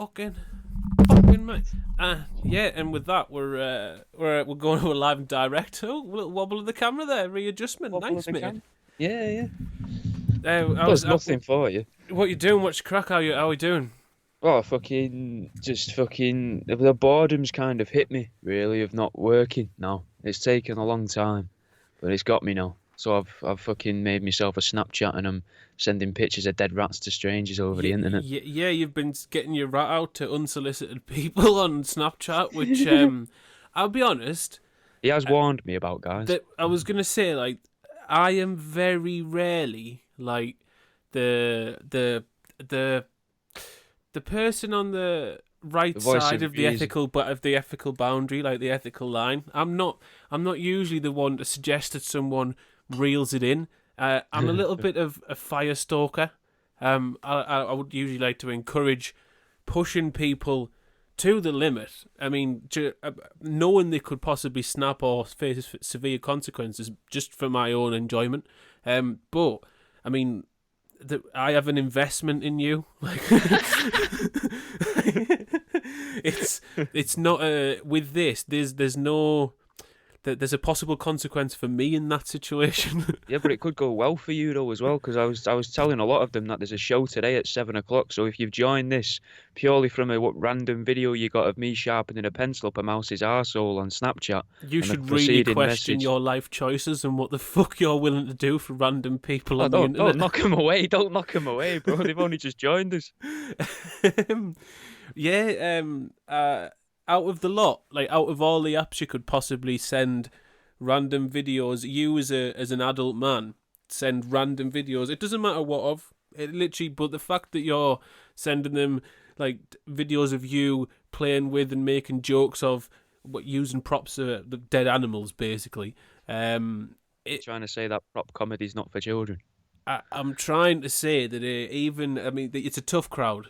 Fucking mate. Yeah, and with that, we're going to a live and direct. Oh, little wobble of the camera there, readjustment. Wobble Nice, of the mate. Yeah. I Does nothing for you. What you doing? What's your crack? How we doing? Oh, the boredom's kind of hit me, really, of not working now. It's taken a long time, but it's got me now. So I've fucking made myself a Snapchat and I'm sending pictures of dead rats to strangers over the internet. Yeah, you've been getting your rat out to unsolicited people on Snapchat, which I'll be honest. He has warned me about, guys. That I was gonna say, like, I am very rarely like the person on the right voice side of of the reason. ethical boundary, like the ethical line. I'm not usually the one to suggest that someone reels it in. I'm a little bit of a fire stalker. I would usually like to encourage pushing people to the limit. I mean, knowing they could possibly snap or face severe consequences just for my own enjoyment. But I mean, I have an investment in you. Like, it's not with this. There's no. There's a possible consequence for me in that situation. Yeah, but it could go well for you though as well, because I was telling a lot of them that there's a show today at 7 o'clock. So if you've joined this purely from a random video you got of me sharpening a pencil up a mouse's arsehole on Snapchat, You and a should really preceding question message, your life choices and what the fuck you're willing to do for random people oh, on the don't internet. knock them away, don't knock them away, bro. They've only just joined us. Yeah, out of the lot, like out of all the apps you could possibly send random videos, you as an adult man send random videos. It doesn't matter what of it, literally. But the fact that you're sending them like videos of you playing with and making jokes of using props of the dead animals, basically. Trying to say that prop comedy's not for children. I'm trying to say that I mean, it's a tough crowd.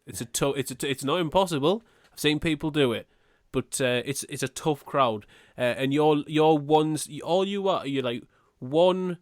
It's not impossible. I've seen people do it, but it's a tough crowd. And you're ones. All you're like one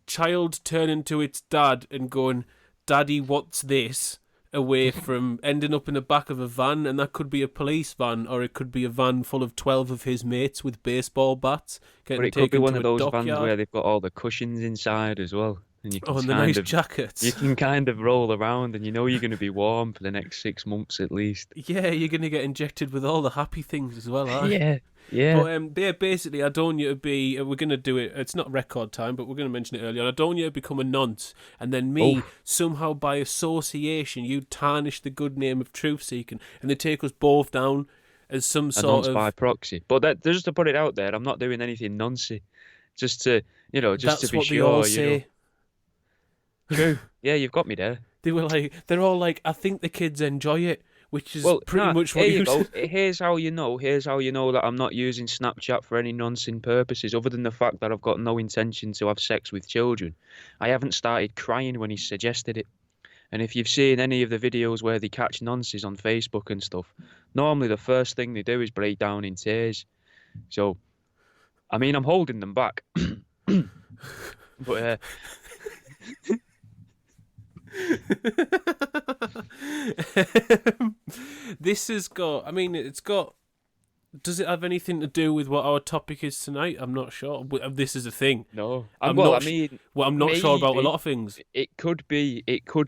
child turning to its dad and going, "Daddy, what's this?" Away from ending up in the back of a van, and that could be a police van, or it could be a van full of 12 of his mates with baseball bats. But it could be one of those vans where they've got all the cushions inside as well, and you can and the nice jackets. You can kind of roll around, and you know you're going to be warm for the next 6 months at least. Yeah, you're going to get injected with all the happy things as well, aren't you? Yeah. But basically, I don't want you to be. We're going to do it. It's not record time, but we're going to mention it earlier. I don't want you to become a nonce, and then me somehow by association, you tarnish the good name of truth seeking, and they take us both down as some sort of by proxy. But just to put it out there, I'm not doing anything noncy. Just to That's to be what sure. they all say. True. Yeah, you've got me there. They're all like, I think the kids enjoy it. Which is pretty much what here you go. Here's how you know. Here's how you know that I'm not using Snapchat for any nonsense purposes, other than the fact that I've got no intention to have sex with children. I haven't started crying when he suggested it. And if you've seen any of the videos where they catch nonces on Facebook and stuff, normally the first thing they do is break down in tears. So, I mean, I'm holding them back. But this has got. I mean, it's got. Does it have anything to do with what our topic is tonight? I'm not sure. This is a thing. No. I'm well, not. I mean, I'm not sure about a lot of things. It could be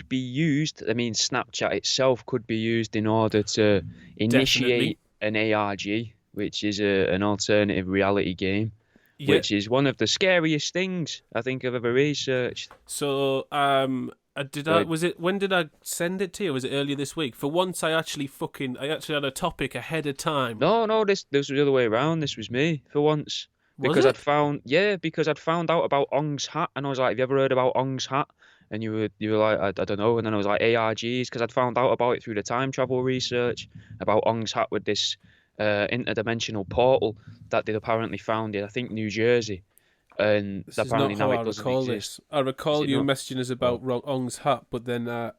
used. I mean, Snapchat itself could be used in order to initiate an ARG, which is an alternative reality game. Yeah. Which is one of the scariest things I think I've ever researched. So, when did I send it to you? Was it earlier this week? For once, I actually had a topic ahead of time. No, this was the other way around. This was me for once. Because I'd found out about Ong's hat, and I was like, have you ever heard about Ong's hat? And you were like, I don't know. And then I was like, ARGs, because I'd found out about it through the time travel research about Ong's hat with this interdimensional portal that they'd apparently found in, I think, New Jersey. And this apparently is not how now it doesn't exist. I recall you messaging us about Ong's hat, but then I'm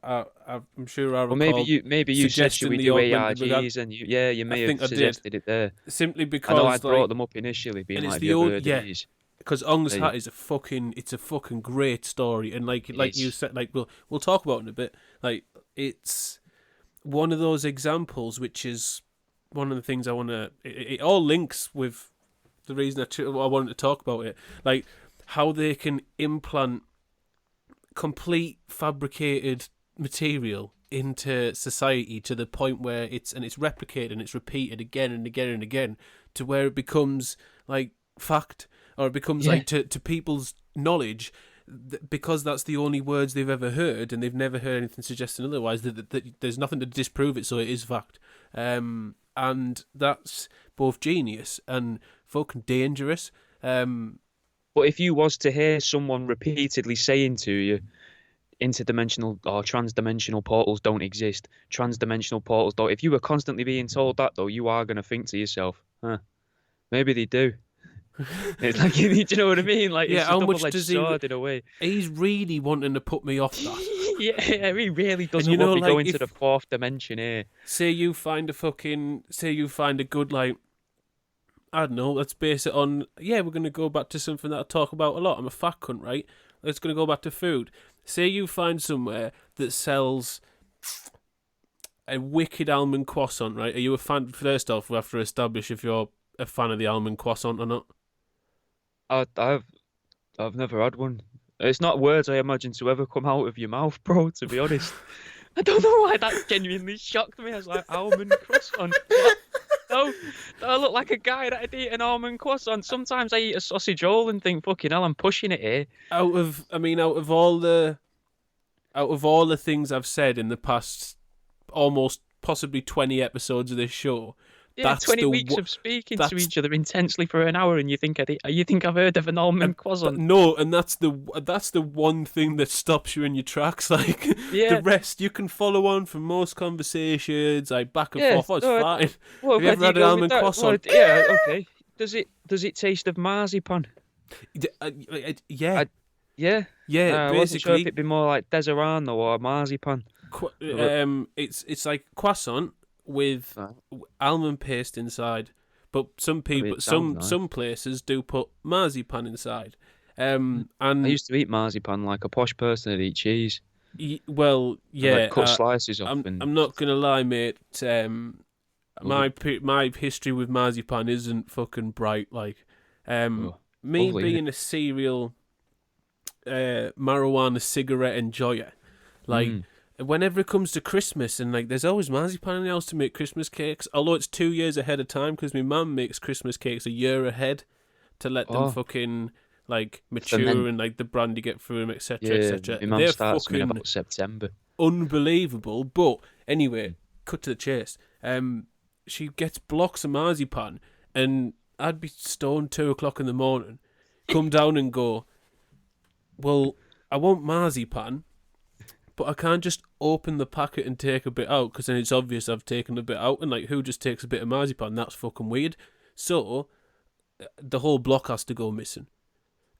sure I recall. Well, maybe you said should we do ARGs, and you may have suggested it there. Simply because I know I brought them up initially, being like, these. Because Ong's hat is a fucking great story, and like you said, like we'll talk about it in a bit. Like it's one of those examples, which is one of the things I want to. It all links with the reason I wanted to talk about it, like how they can implant complete fabricated material into society to the point where it's replicated and it's repeated again and again and again to where it becomes like fact, or it becomes like to people's knowledge, because that's the only words they've ever heard and they've never heard anything suggesting otherwise, that there's nothing to disprove it, so it is fact. And that's both genius and fucking dangerous. But if you was to hear someone repeatedly saying to you, interdimensional or transdimensional portals don't exist, transdimensional portals don't, if you were constantly being told that, though, you are going to think to yourself, maybe they do. It's like, do you know what I mean? Like, Yeah, it's how a much double-edged does he? sword in a way. He's really wanting to put me off that. Yeah, he really doesn't you know, want me like, going to if- the fourth dimension here. Say you find a good, like, I don't know, let's base it on, we're going to go back to something that I talk about a lot. I'm a fat cunt, right? Let's going to go back to food. Say you find somewhere that sells a wicked almond croissant, right? Are you a fan? First off, we have to establish if you're a fan of the almond croissant or not. I've never had one. It's not words I imagine to ever come out of your mouth, bro, to be honest. I don't know why that genuinely shocked me. I was like, almond croissant? What? No, I look like a guy that'd eat an almond croissant. Sometimes I eat a sausage roll and think, fucking hell, I'm pushing it here. Out of all the things I've said in the past almost possibly 20 episodes of this show, Yeah, that's 20 the weeks wo- of speaking that's- to each other intensely for an hour, and you think I've heard of an almond croissant? No, and that's the one thing that stops you in your tracks. Like Yeah. the rest, you can follow on from most conversations, like back and Yeah, forth. Oh, it's no, fine. Well, Have you where ever do had an go with almond that? croissant? Well, yeah, okay. Does it taste of marzipan? Yeah, Yeah. I wasn't sure if basically, it'd be more like Deserano or marzipan. it's like croissant with Right. almond paste inside, but some people, it sounds nice. some places do put marzipan inside. And I used to eat marzipan like a posh person. I'd eat cheese. well, I'd, like, cut slices off. I'm not gonna lie, mate. My history with marzipan isn't fucking bright. Like, me lovely, being a serial marijuana cigarette enjoyer, like. Whenever it comes to Christmas, and like, there's always marzipan in the house to make Christmas cakes. Although it's 2 years ahead of time, because my mum makes Christmas cakes a year ahead to let them fucking like mature and like the brandy get through them, etc., etc. My mum They're starts in fucking about September. unbelievable. But anyway, cut to the chase. She gets blocks of marzipan, and I'd be stoned 2 o'clock in the morning, come down and go, well, I want marzipan, but I can't just open the packet and take a bit out, because then it's obvious I've taken a bit out, and like, who just takes a bit of marzipan? That's fucking weird. So the whole block has to go missing,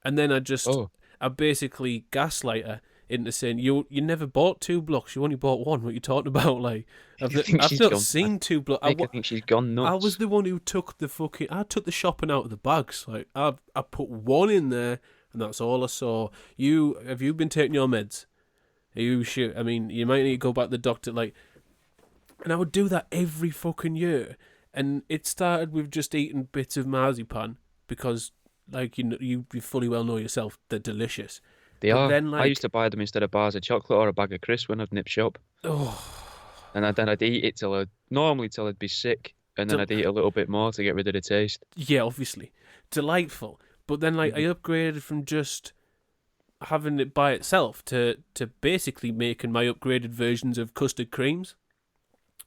and then I basically gaslight her into saying, you never bought 2 blocks, you only bought 1. What are you talking about? Like, I've not seen 2 blocks. I think she's gone nuts. I was the one who took I took the shopping out of the bags. Like, I put 1 in there, and that's all I saw. Have you been taking your meds? Are you sure? I mean, you might need to go back to the doctor. Like, and I would do that every fucking year. And it started with just eating bits of marzipan because, like, you fully well know yourself, they're delicious. They But are. then, I like- used to buy them instead of bars of chocolate or a bag of crisps when I'd nip shop. Oh, And then I'd eat it till I'd be sick. And then I'd eat a little bit more to get rid of the taste. yeah, obviously, delightful. But then, like, I upgraded from just having it by itself to basically making my upgraded versions of custard creams.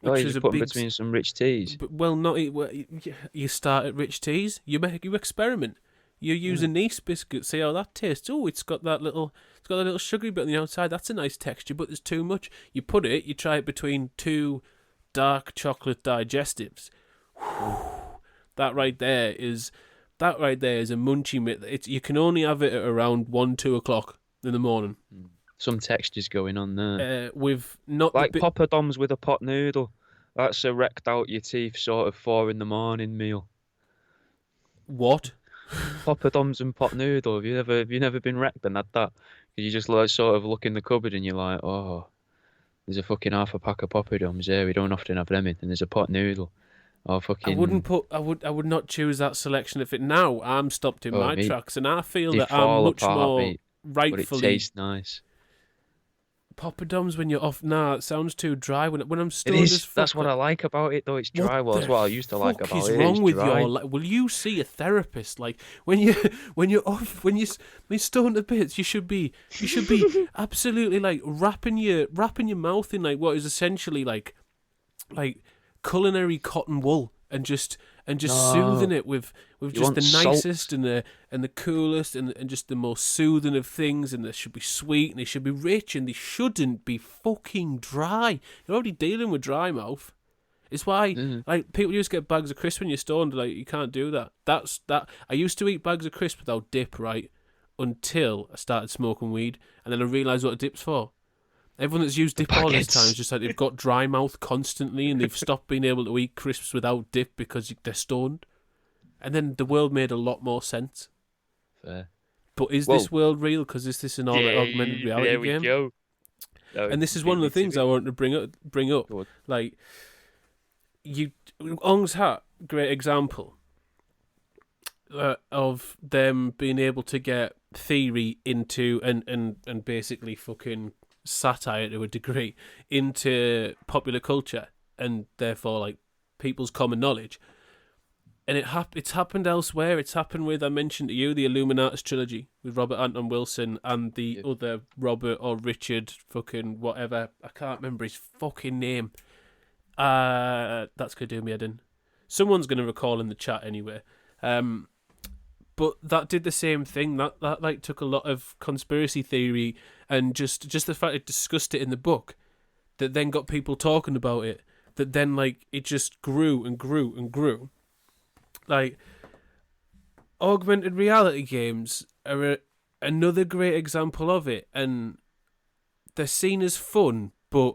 Oh, you is just put them between some rich teas. But, well, not you start at rich teas. You experiment. You use a Nice biscuit. See how that tastes. Oh, it's got that little sugary bit on the outside. That's a nice texture, but there's too much. You try it between 2 dark chocolate digestives. That right there is a munchie, mate. You can only have it at around 1-2 o'clock in the morning. Some textures going on there. With not Like the poppadoms with a pot noodle. That's a wrecked out your teeth sort of 4 in the morning meal. what? Poppadoms and pot noodle. Have you never been wrecked and had that? You just like sort of look in the cupboard and you're like, oh, There's a fucking half a pack of poppadoms there. We don't often have them in. And there's a pot noodle. Or fucking. I would not choose that selection if it. Now I'm stopped in my mate, tracks, and I feel they that I'm fall much apart, more mate, but it rightfully. tastes nice. Poppadoms when you're off. Nah, it sounds too dry. When I'm It stoned as is. fuck. That's what I like about it, though. It's dry. Well, that's what I used to like What about is it. wrong It's with dry. your? Will you see a therapist? Like when you're off when you're stoned to bits, you should be absolutely like wrapping your mouth in like what is essentially like culinary cotton wool and just soothing it with just the nicest salt. and the coolest and just the most soothing of things, and they should be sweet and they should be rich and they shouldn't be fucking dry. You're already dealing with dry mouth. It's why like people used to get bags of crisps when you're stoned. Like you can't do that. That's that. I used to eat bags of crisps without dip, right, until I started smoking weed, and then I realised what a dip's for. Everyone that's used dip all this time is just like they've got dry mouth constantly and they've stopped being able to eat crisps without dip because they're stoned. And then the world made a lot more sense. Fair. But is this world real? Because is this an augmented reality there we game? Go. And this is one of the things I wanted to bring up. Like, Ong's Hat, great example of them being able to get theory into and basically fucking satire to a degree into popular culture and therefore like people's common knowledge. And it's happened elsewhere. It's happened with, I mentioned to you, the Illuminatus trilogy with Robert Anton Wilson and the other Robert or Richard fucking whatever. I can't remember his fucking name. That's going to do me head in. Someone's going to recall in the chat anyway. But that did the same thing. That like took a lot of conspiracy theory and just the fact it discussed it in the book that then got people talking about it. That then like it just grew and grew and grew. Like augmented reality games are another great example of it, and they're seen as fun. But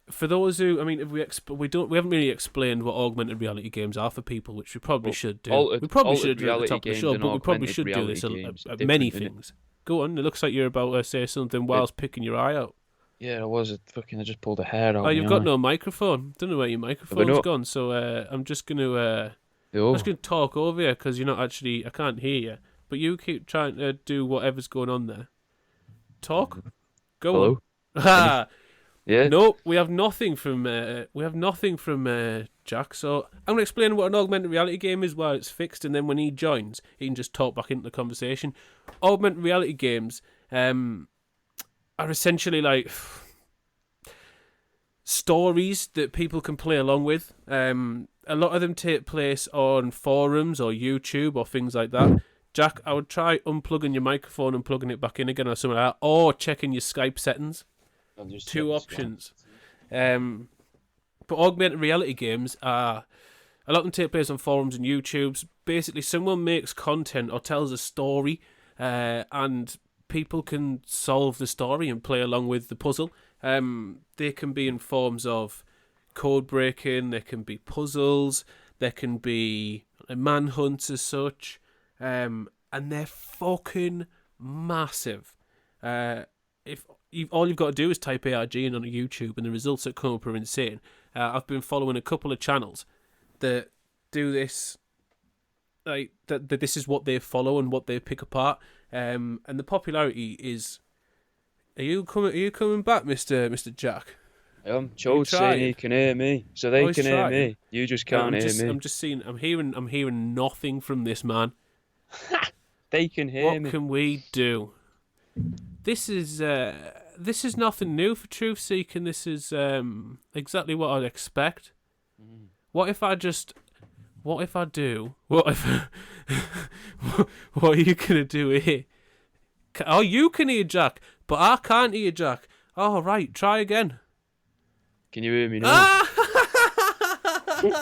for those who, I mean, if we haven't really explained what augmented reality games are for people, which we probably should do. We probably should do it at the top of the show, but we probably should do this at many things. Go on, it looks like you're about to say something whilst picking your eye out. Yeah, I was. I just pulled a hair out. Oh, you've got no microphone. Don't know where your microphone's gone, so I'm just going to talk over you because you're not actually. I can't hear you, but you keep trying to do whatever's going on there. Talk. Go Hello? on. Ha. Yeah. No, we have nothing from Jack. So I'm gonna explain what an augmented reality game is while it's fixed, and then when he joins, he can just talk back into the conversation. Augmented reality games are essentially like stories that people can play along with. A lot of them take place on forums or YouTube or things like that. Jack, I would try unplugging your microphone and plugging it back in again or something like that, or checking your Skype settings. Two options. But augmented reality games are, a lot of them take place on forums and YouTubes. Basically, someone makes content or tells a story, and people can solve the story and play along with the puzzle. They can be in forms of code breaking, there can be puzzles, there can be manhunts as such, and they're fucking massive. If all you've got to do is type ARG in on YouTube, and the results that come up are insane. I've been following a couple of channels that do this, like that this is what they follow and what they pick apart. And the popularity is. Are you coming back, Mr. Jack? Joe's saying he can hear me, so they can hear me. You just can't hear me. I'm just seeing. I'm hearing nothing from this man. They can hear me. What can we do? This is nothing new for Truth Seeking. This is exactly what I'd expect. What if I do? What are you gonna do here? Oh, you can hear Jack, but I can't hear Jack. Oh, right, try again. Can you hear me now? Do you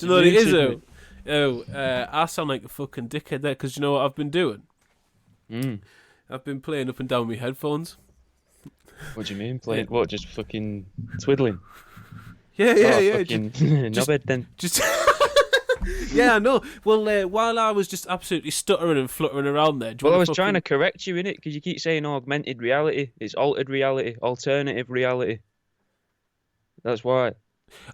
know what it is, though? I sound like a fucking dickhead there, because you know what I've been doing? I've been playing up and down my headphones. What do you mean, playing? What, just fucking twiddling? Yeah. Fucking knobhead then. Just Yeah, I know. Well, while I was just absolutely stuttering and fluttering around there, do you Well, I want was to trying to correct you in it because you keep saying augmented reality. It's altered reality, alternative reality. That's why.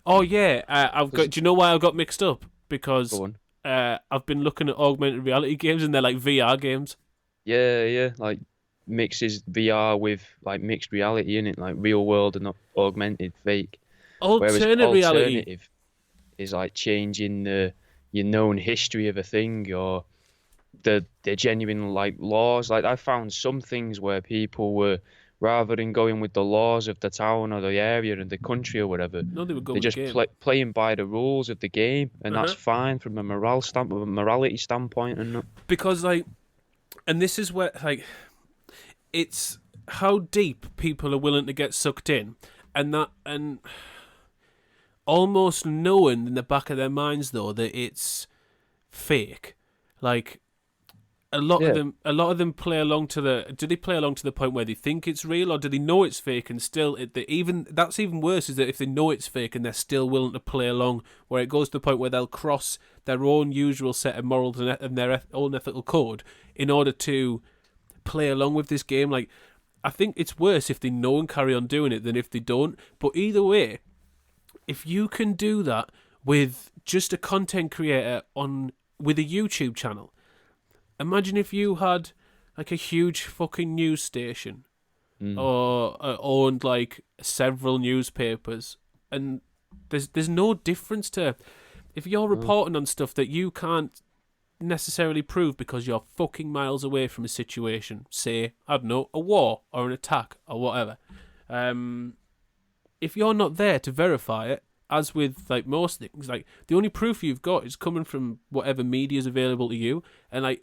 Oh yeah, I've got. 'Cause- Do you know why I got mixed up? Go Because on. I've been looking at augmented reality games, and they're like VR games. Yeah, yeah. Like mixes VR with like mixed reality in it, like real world and not augmented fake. Whereas Alternate reality. alternative is like changing the your known history of a thing or the genuine like laws. Like I found some things where people were rather than going with the laws of the town or the area and the country or whatever, No, they were going they're with the just game. playing by the rules of the game, and that's Uh-huh. fine from a morality standpoint and that. Because like, and this is where like, it's how deep people are willing to get sucked in, and almost knowing in the back of their minds though that it's fake. Like Yeah. a lot of them play along to the. Do they play along to the point where they think it's real, or do they know it's fake and still? Even that's even worse. Is that if they know it's fake and they're still willing to play along, where it goes to the point where they'll cross their own usual set of morals and their own ethical code in order to play along with this game. Like, I think it's worse if they know and carry on doing it than if they don't. But either way, if you can do that with just a content creator with a YouTube channel. Imagine if you had like a huge fucking news station or owned like several newspapers, and there's no difference to if you're reporting on stuff that you can't necessarily prove because you're fucking miles away from a situation, say, I don't know, a war or an attack or whatever. If you're not there to verify it, as with like most things, like the only proof you've got is coming from whatever media is available to you, and like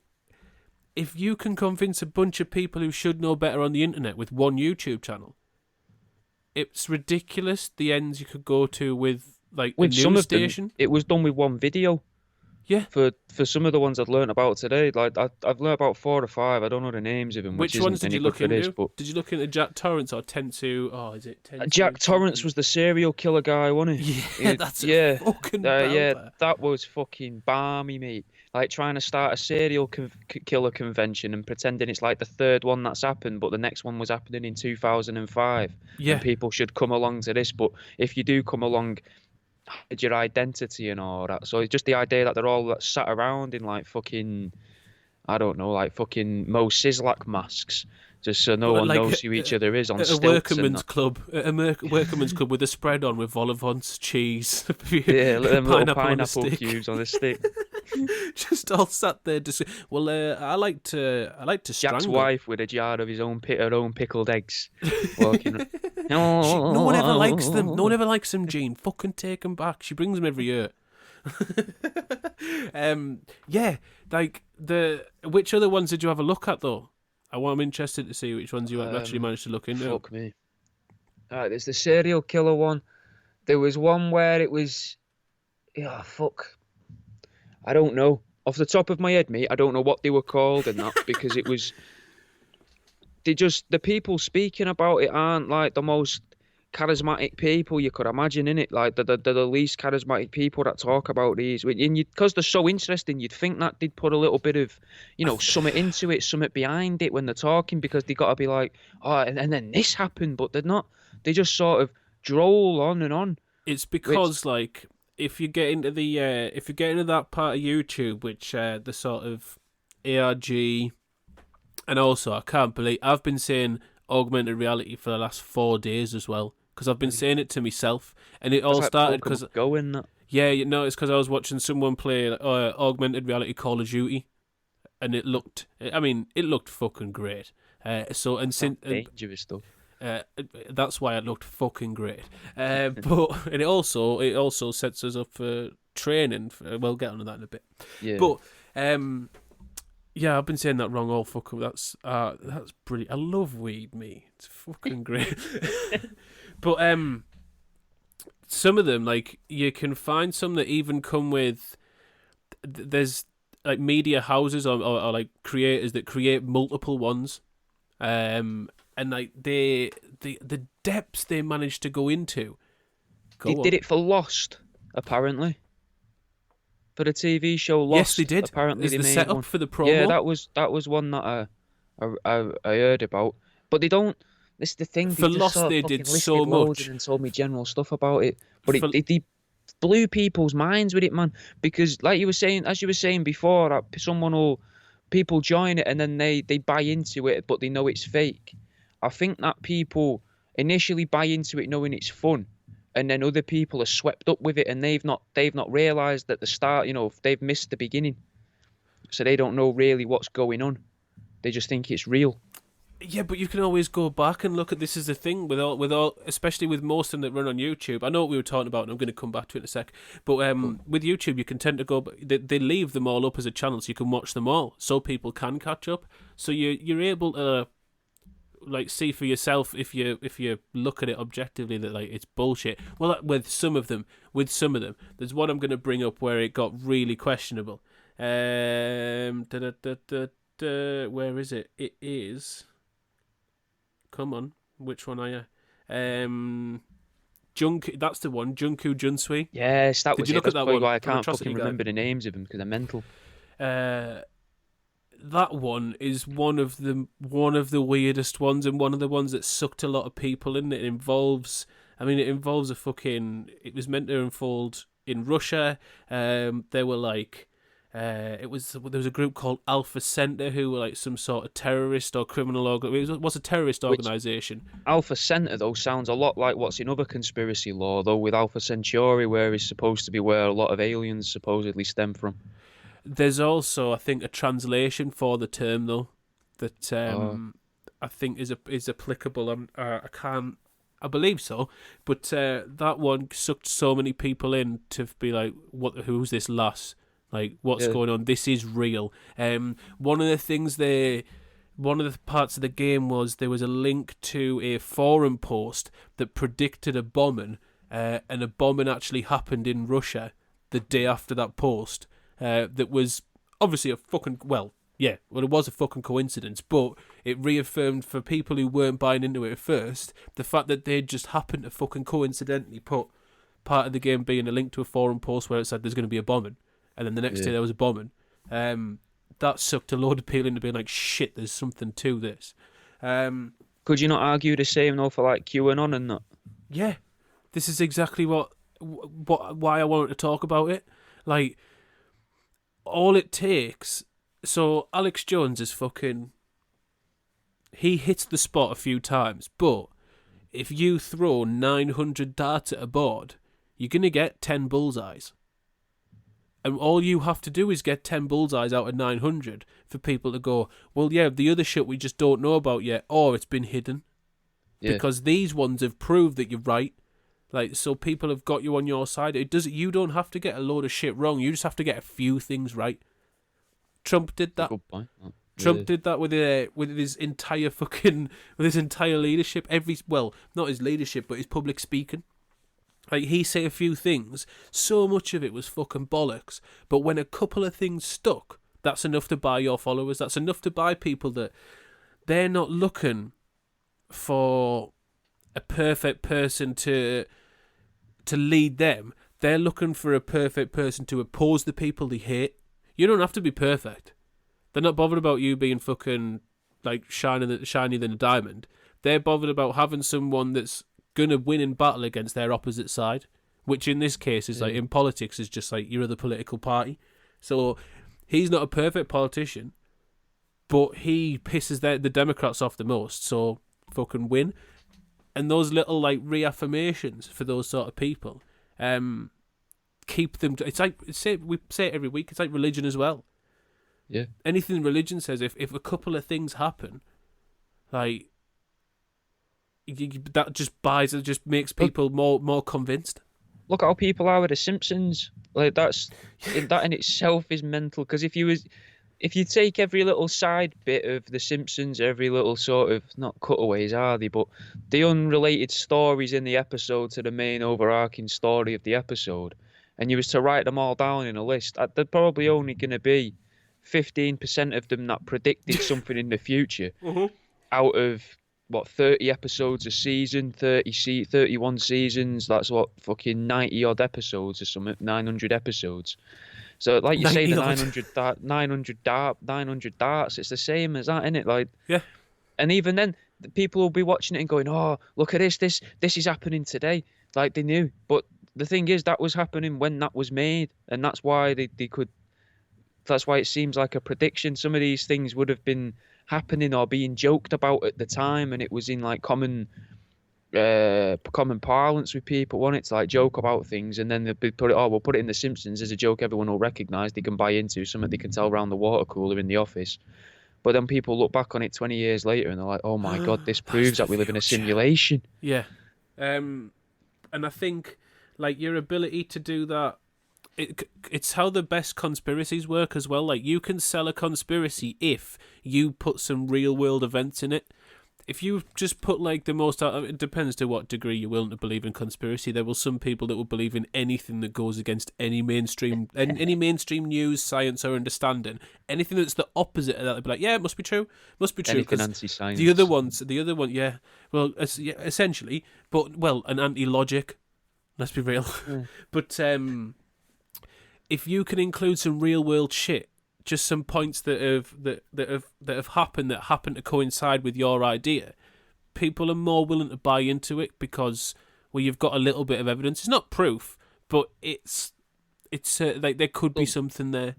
if you can convince a bunch of people who should know better on the internet with one YouTube channel, it's ridiculous the ends you could go to with like With a some news of them, station. it was done with one video. Yeah. For some of the ones I've learned about today, like I've learned about 4 or 5. I don't know the names of them, which Which ones isn't did any you good look for this. into? But Did you look into Jack Torrance or Tensu? Oh, is it Tensu? Jack Torrance was the serial killer guy, wasn't he? Yeah, that's yeah, a fucking yeah, belter. that was fucking balmy, mate. Like trying to start a serial killer convention and pretending it's like the third one that's happened, but the next one was happening in 2005, Yeah. and people should come along to this. But if you do come along, hide your identity and all that. So it's just the idea that they're all sat around in like fucking, I don't know, like fucking Mo Sislak masks, just so no But one like knows who each other is on at a stilts and workman's that. club, workman's club with a spread on with vol au vents, cheese, Yeah, them little pineapple on a pineapple stick. cubes on a stick. Just all sat there. Well, I like to Jack's strangle. wife with a jar of her own pickled eggs, walking. No one ever likes them. No one ever likes them, Gene. Fucking take them back. She brings them every year. Yeah, like which other ones did you have a look at though? I'm interested to see which ones you actually managed to look into. Fuck me. Alright, there's the serial killer one. There was one where it was, yeah, fuck. I don't know. Off the top of my head, mate, I don't know what they were called and that because it was. The people speaking about it aren't like the most charismatic people you could imagine in it. Like the least charismatic people that talk about these, and because they're so interesting, you'd think that they'd put a little bit of, something into it, something behind it when they're talking, because they got to be like, oh, and then this happened, but they're not. They just sort of droll on and on. It's because like if you get into that part of YouTube, which the sort of ARG, and also I can't believe I've been saying augmented reality for the last 4 days as well, because I've been saying it to myself, and it all started because It's because I was watching someone play augmented reality Call of Duty, and it looked fucking great. Dangerous stuff. That's why it looked fucking great. But and it also sets us up for training. We'll get onto that in a bit. Yeah. But yeah, I've been saying that wrong all fucking. That's brilliant. I love weed, me. It's fucking great. But some of them, like you can find some that even come with. There's like media houses or like creators that create multiple ones. And like the depths they managed to go into. They did it for Lost, apparently. for the TV show Lost. Yes, they did. Apparently, As they the made setup one. for the promo. Yeah, that was one that I heard about. But they don't. This is the thing. For They just Lost, sort of they fucking did listed so loads much. and then told me general stuff about it. But For- they blew people's minds with it, man. Because like you were saying, as you were saying before, that people join it and then they buy into it, but they know it's fake. I think that people initially buy into it knowing it's fun, and then other people are swept up with it, and they've not realised at the start, they've missed the beginning, so they don't know really what's going on. They just think it's real. Yeah, but you can always go back and look at this. Is the thing with all, especially with most of them that run on YouTube. I know what we were talking about, and I'm going to come back to it in a sec. But with YouTube, you can tend to go. They leave them all up as a channel, so you can watch them all, so people can catch up. So you're able to like see for yourself if you look at it objectively that like it's bullshit. Well, with some of them, there's one I'm going to bring up where it got really questionable. Where is it? It is. Come on, which one are you? That's the one. Junku Junsui. Yes, that Did was you it. look at That's that probably one? why I From can't Atrocity fucking Guy? remember the names of them because they're mental. That one is one of the weirdest ones and one of the ones that sucked a lot of people in. It involves a fucking. It was meant to unfold in Russia. There were like. There was a group called Alpha Center who were like some sort of terrorist or criminal it was a terrorist organization. Alpha Center though sounds a lot like what's in other conspiracy law though, with Alpha Centauri, where is supposed to be where a lot of aliens supposedly stem from. There's also, I think, a translation for the term though that I think is applicable. I believe so, but that one sucked so many people in to be like, who's this lass? Like, what's going on? This is real. One of the parts of the game was there was a link to a forum post that predicted a bombing, and a bombing actually happened in Russia the day after that post. That was obviously it was a fucking coincidence, but it reaffirmed for people who weren't buying into it at first the fact that they just happened to fucking coincidentally put part of the game being a link to a forum post where it said there's going to be a bombing. And then the next day there was a bombing. That sucked a load of people into being like, shit, there's something to this. Could you not argue the same though for like QAnon and that? Yeah, this is exactly why I wanted to talk about it. Like, all it takes. So Alex Jones is fucking. He hits the spot a few times, but if you throw 900 darts at a board, you're gonna get 10 bullseyes. And all you have to do is get 10 bullseyes out of 900 for people to go, well, yeah, the other shit we just don't know about yet, or it's been hidden. Yeah. Because these ones have proved that you're right. Like, so people have got you on your side. You don't have to get a load of shit wrong. You just have to get a few things right. Trump did that. Good point. Trump did that with his entire leadership. Not his leadership, but his public speaking. Like, he said a few things, so much of it was fucking bollocks, but when a couple of things stuck, that's enough to buy your followers, that's enough to buy people that they're not looking for a perfect person to lead them, they're looking for a perfect person to oppose the people they hate. You don't have to be perfect. They're not bothered about you being fucking, like, shinier than a diamond. They're bothered about having someone that's going to win in battle against their opposite side, which in this case is like in politics is just like your other political party. So he's not a perfect politician, but he pisses the Democrats off the most, so fucking win. And those little like reaffirmations for those sort of people keep them. It's like we say it every week, it's like religion as well. Yeah, anything religion says, if a couple of things happen, like that just makes people more convinced. Look at how people are with The Simpsons. Like that in itself is mental. Because if you take every little side bit of The Simpsons, every little sort of, not cutaways are they, but the unrelated stories in the episode to the main overarching story of the episode, and you was to write them all down in a list, there's probably only going to be 15% of them that predicted something in the future out of 30 episodes a season, 31 seasons, that's fucking 90 odd episodes or something, 900 episodes. So, like you say, 90 the odd. 900 darts, it's the same as that, isn't it? Like, Yeah. and even then, the people will be watching it and going, "Oh, look at this is happening today." Like they knew, but the thing is, that was happening when that was made, and that's why they could. That's why it seems like a prediction. Some of these things would have been happening or being joked about at the time, and it was in like common parlance with people. Want it to like joke about things, and then they'll put it. Oh, we'll put it in The Simpsons as a joke everyone will recognise. They can buy into something they can tell around the water cooler in the office. But then people look back on it 20 years later and they're like, "Oh my God, this proves the that we live in a future." simulation." Yeah. And I think, like, your ability to do that, it's how the best conspiracies work as well. Like, you can sell a conspiracy if you put some real world events in it. If you just put like the most, it depends to what degree you're willing to believe in conspiracy. There will some people that will believe in anything that goes against any mainstream news, science, or understanding. Anything that's the opposite of that, they'll be like, yeah, it must be true, Anything 'cause anti-science. the other one, yeah, well, essentially, but well, an anti-logic. Let's be real. But if you can include some real world shit, just some points that have happened to coincide with your idea, people are more willing to buy into it because, well, you've got a little bit of evidence. It's not proof, but it's like there could be something there.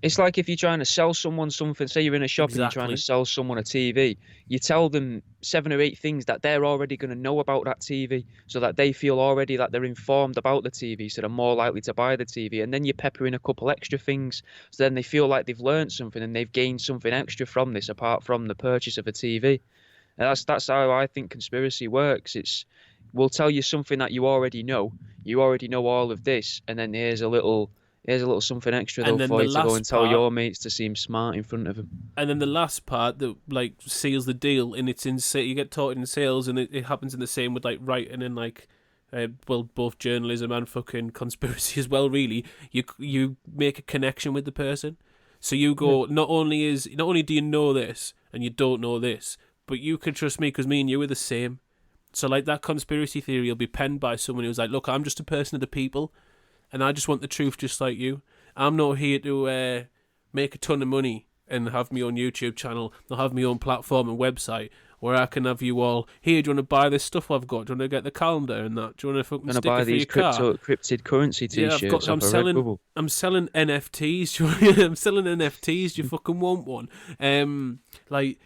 It's like if you're trying to sell someone something, say you're in a shop and you're trying Exactly. to sell someone a TV, you tell them 7 or 8 things that they're already going to know about that TV so that they feel already that they're informed about the TV, so they're more likely to buy the TV. And then you pepper in a couple extra things so then they feel like they've learned something and they've gained something extra from this apart from the purchase of a TV. And that's how I think conspiracy works. We'll tell you something that you already know. You already know all of this, and then here's a little something extra And though then for the you to go last and tell part- your mates to seem smart in front of them. And then the last part that like seals the deal, and it's in you get taught in sales, and it happens in the same with like writing and like, well, both journalism and fucking conspiracy as well. Really, you make a connection with the person, so you go, not only do you know this and you don't know this, but you can trust me because me and you are the same. So like that conspiracy theory will be penned by someone who's like, look, I'm just a person of the people, and I just want the truth just like you. I'm not here to make a ton of money and have my own YouTube channel, or have my own platform and website where I can have you all, here, do you want to buy this stuff I've got? Do you want to get the calendar and that? Do you want to fucking I'm stick gonna buy it for your these car? cryptid currency Yeah, t-shirts off a Redbubble. I'm selling NFTs. I'm selling NFTs. Do you fucking want one? Like,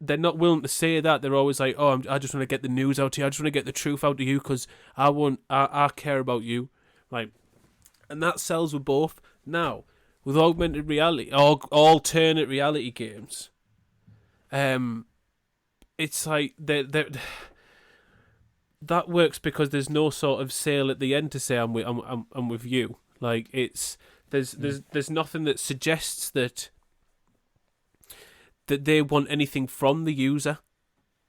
they're not willing to say that. They're always like, oh, I just want to get the news out to you. I just want to get the truth out to you because I care about you. Like, and that sells with both. Now, with augmented reality, or alternate reality games, it's like that works because there's no sort of sale at the end to say I'm with you. Like, there's nothing that suggests that they want anything from the user.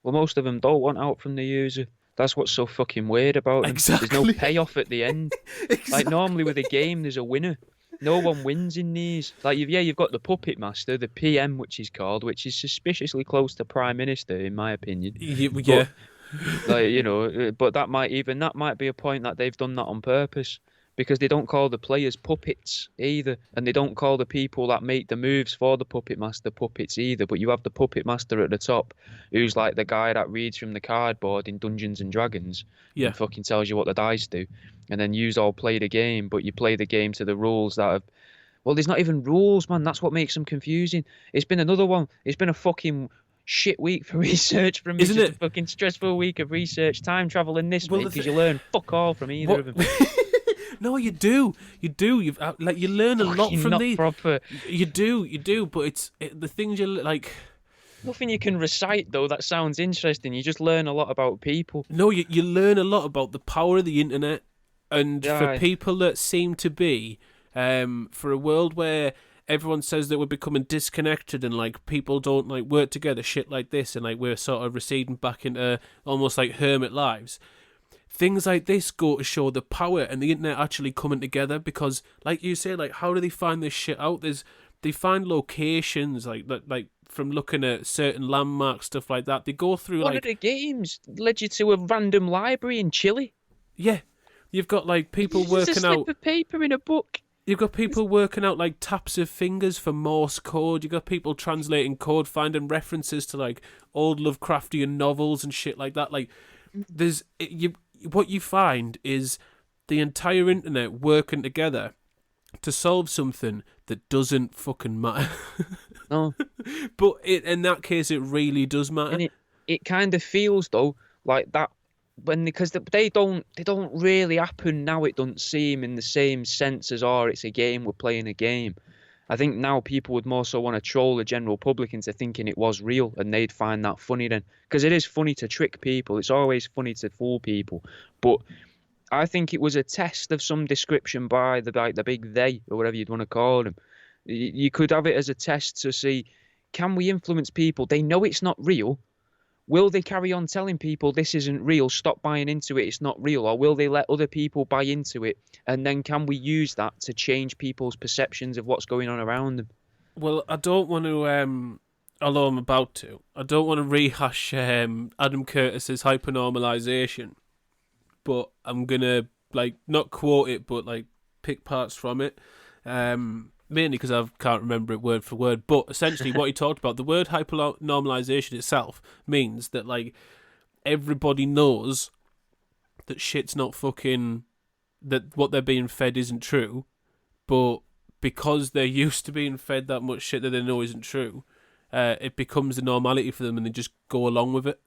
Well, most of them don't want out from the user. That's what's so fucking weird about them. Exactly. There's no payoff at the end. Exactly. Like normally with a game, there's a winner. No one wins in these. Like you've got the puppet master, the PM, which is called, which is suspiciously close to Prime Minister, in my opinion. Yeah. But that might be a point that they've done that on purpose because they don't call the players puppets either, and they don't call the people that make the moves for the puppet master puppets either. But you have the puppet master at the top, who's like the guy that reads from the cardboard in Dungeons and Dragons, Yeah. and fucking tells you what the dice do, and then you all play the game, but you play the game to the rules that have. Well, there's not even rules, man. That's what makes them confusing. It's been another one. It's been a fucking shit week for research from me. Isn't Just it? a fucking stressful week of research, time travel in this, Well, because you learn fuck all from either What- of them. No, you do. You've like you learn a lot Fucking from not these. proper. You do. But the things you like. Nothing you can recite though that sounds interesting. You just learn a lot about people. No, you learn a lot about the power of the internet, and for Aye. people that seem to be, for a world where everyone says that we're becoming disconnected and like people don't like work together, shit like this, and like we're sort of receding back into almost like hermit lives. Things like this go to show the power and the internet actually coming together because, like you say, like how do they find this shit out? They find locations like from looking at certain landmarks, stuff like that. They go through One like of the games led you to a random library in Chile. yeah, you've got like people It's just a working slip out. of paper in a book. You've got people working out like taps of fingers for Morse code. You've got people translating code, finding references to like old Lovecraftian novels and shit like that. Like, what you find is the entire internet working together to solve something that doesn't fucking matter. No. But in that case, it really does matter. And it kind of feels though like that because they don't really happen now. It doesn't seem in the same sense as it's a game, we're playing a game. I think now people would more so want to troll the general public into thinking it was real, and they'd find that funny then, because it is funny to trick people. It's always funny to fool people, but I think it was a test of some description by the big they, or whatever you'd want to call them. You could have it as a test to see, can we influence people? They know it's not real. Will they carry on telling people this isn't real, stop buying into it, it's not real? Or will they let other people buy into it? And then can we use that to change people's perceptions of what's going on around them? Well, I don't want to, although I'm about to, I don't want to rehash Adam Curtis's hypernormalization, but I'm going to, like, not quote it, but, like, pick parts from it. Mainly because I can't remember it word for word, but essentially what he talked about, the word hypernormalization itself means that, like, everybody knows that shit's not fucking, that what they're being fed isn't true, but because they're used to being fed that much shit that they know isn't true, it becomes the normality for them and they just go along with it.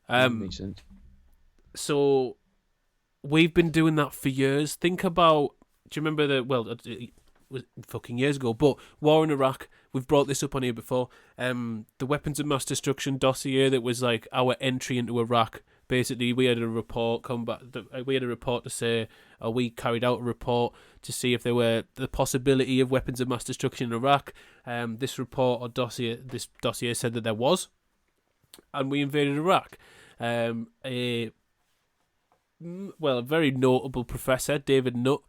Makes sense. So we've been doing that for years. Think about, do you remember it was fucking years ago, but war in Iraq, we've brought this up on here before, the weapons of mass destruction dossier that was like our entry into Iraq. Basically, we had a report to say, we carried out a report to see if there were the possibility of weapons of mass destruction in Iraq. This report or dossier said that there was, and we invaded Iraq. A very notable professor, David Nutt,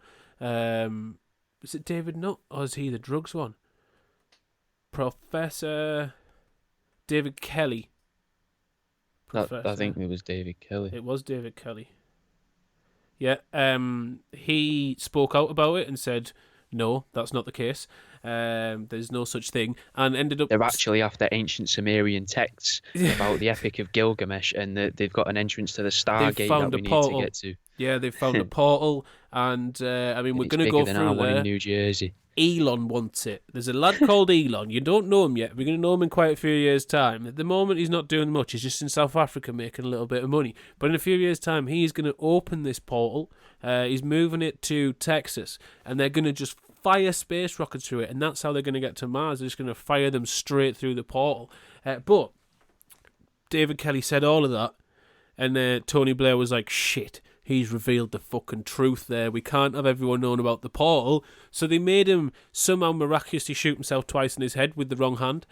is it David Nutt, or is he the drugs one? Professor David Kelly. I think it was David Kelly. It was David Kelly. Yeah, he spoke out about it and said, no, that's not the case. There's no such thing, and ended up... They're actually after ancient Sumerian texts about the Epic of Gilgamesh, and they've got an entrance to the Stargate that we need to get to. Yeah, they've found a portal, and we're going to go through our one there. in New Jersey. Elon wants it. There's a lad called Elon. You don't know him yet. We're going to know him in quite a few years' time. At the moment, he's not doing much. He's just in South Africa making a little bit of money. But in a few years' time, he's going to open this portal. He's moving it to Texas, and they're going to just fire space rockets through it, and that's how they're going to get to Mars. They're just going to fire them straight through the portal. But David Kelly said all of that, and Tony Blair was like, shit, he's revealed the fucking truth there. We can't have everyone knowing about the portal. So they made him somehow miraculously shoot himself twice in his head with the wrong hand,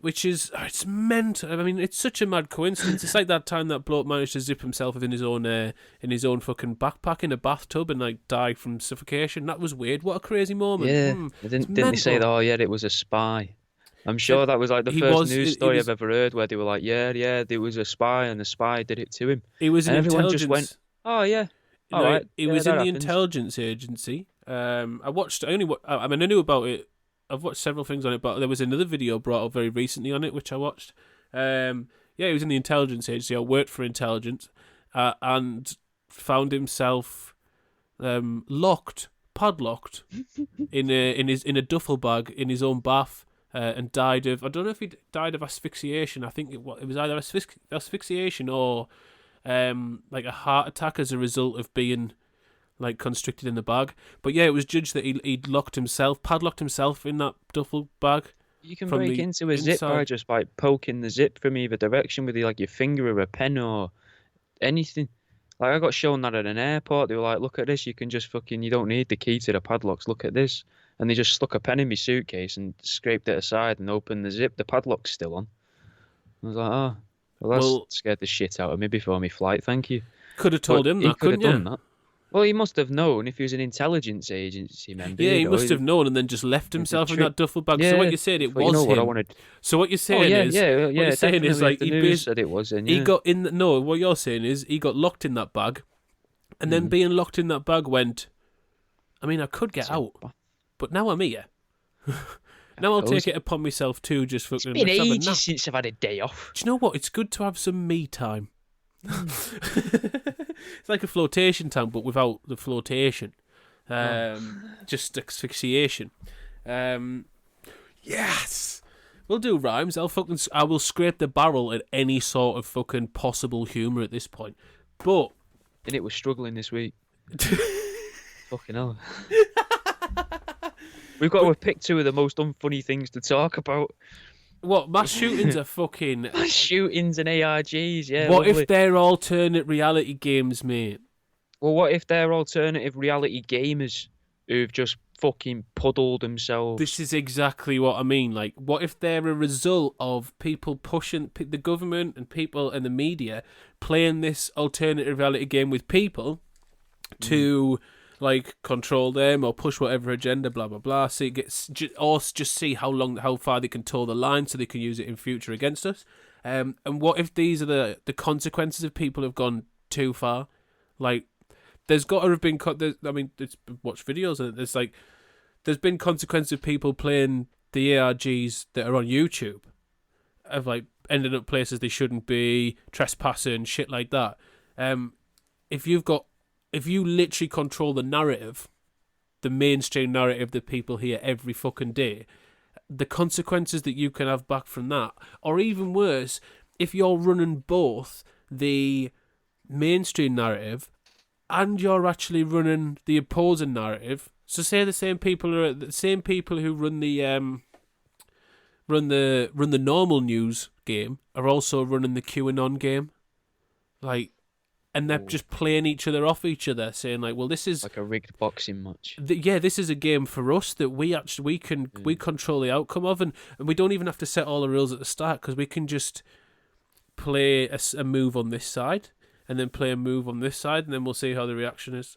which is, it's mental. I mean, it's such a mad coincidence. It's like that time that bloke managed to zip himself in his own fucking backpack in a bathtub and like die from suffocation. That was weird. What a crazy moment. Yeah, didn't they say that? Oh yeah, it was a spy. I'm sure that was like the first news story I've ever heard where they were like, yeah, there was a spy and the spy did it to him. He was and an everyone intelligence. Just went, oh yeah, all right. He was in the intelligence agency. I knew about it. I've watched several things on it, but there was another video brought up very recently on it, which I watched. He was in the intelligence agency. I worked for intelligence, and found himself padlocked in a duffel bag in his own bath, and died of, I don't know if he died of asphyxiation. I think it was either asphyxiation or like a heart attack as a result of being like constricted in the bag. But yeah, it was judged that he'd padlocked himself in that duffel bag. You can break into a zip by just like poking the zip from either direction with like your finger or a pen or anything. Like I got shown that at an airport. They were like, look at this, you can just you don't need the key to the padlocks, look at this. And they just stuck a pen in my suitcase and scraped it aside and opened the zip. The padlock's still on. I was like, oh, well, that scared the shit out of me before my flight, thank you. Could have told him that, couldn't you? Done that. Well, he must have known if he was an intelligence agency member. Yeah, he must have known and then just left himself in that duffel bag. Yeah, so what you're saying, it was him. What I wanted. So what you're saying is like the news said it was. He got in. What you're saying is he got locked in that bag, and then being locked in that bag went, I mean, I could get So, out, but now I'm here. Now I'll take it upon myself too. Just fucking. It's been let's have a nap. ages since I've had a day off. Do you know what? It's good to have some me time. It's like a flotation tank, but without the flotation. Just asphyxiation. Yes, we'll do rhymes. I will scrape the barrel at any sort of fucking possible humour at this point. But And it was struggling this week. Fucking hell. We've got to pick two of the most unfunny things to talk about. what mass shootings are fucking. Shootings and ARGs, yeah. What lovely. if they're alternate reality games, mate? Well, what if they're alternative reality gamers who've just fucking puddled themselves? This is exactly what I mean. Like, what if they're a result of people pushing the government and people and the media playing this alternative reality game with people to like control them or push whatever agenda, blah blah blah. So it gets or just see how far they can toe the line, so they can use it in future against us. And what if these are the consequences of people who've gone too far? Like, there's got to have been. I mean, it's watch videos and there's been consequences of people playing the ARGs that are on YouTube, of like ending up places they shouldn't be, trespassing, shit like that. If you literally control the narrative, the mainstream narrative that people hear every fucking day, the consequences that you can have back from that, or even worse, if you're running both the mainstream narrative and you're actually running the opposing narrative. So say the same people who run the normal news game are also running the QAnon game, like, and they're just playing each other off each other, saying like, well, this is like a rigged boxing match. This is a game for us that we control the outcome of, and we don't even have to set all the rules at the start, because we can just play a move on this side and then play a move on this side, and then we'll see how the reaction is.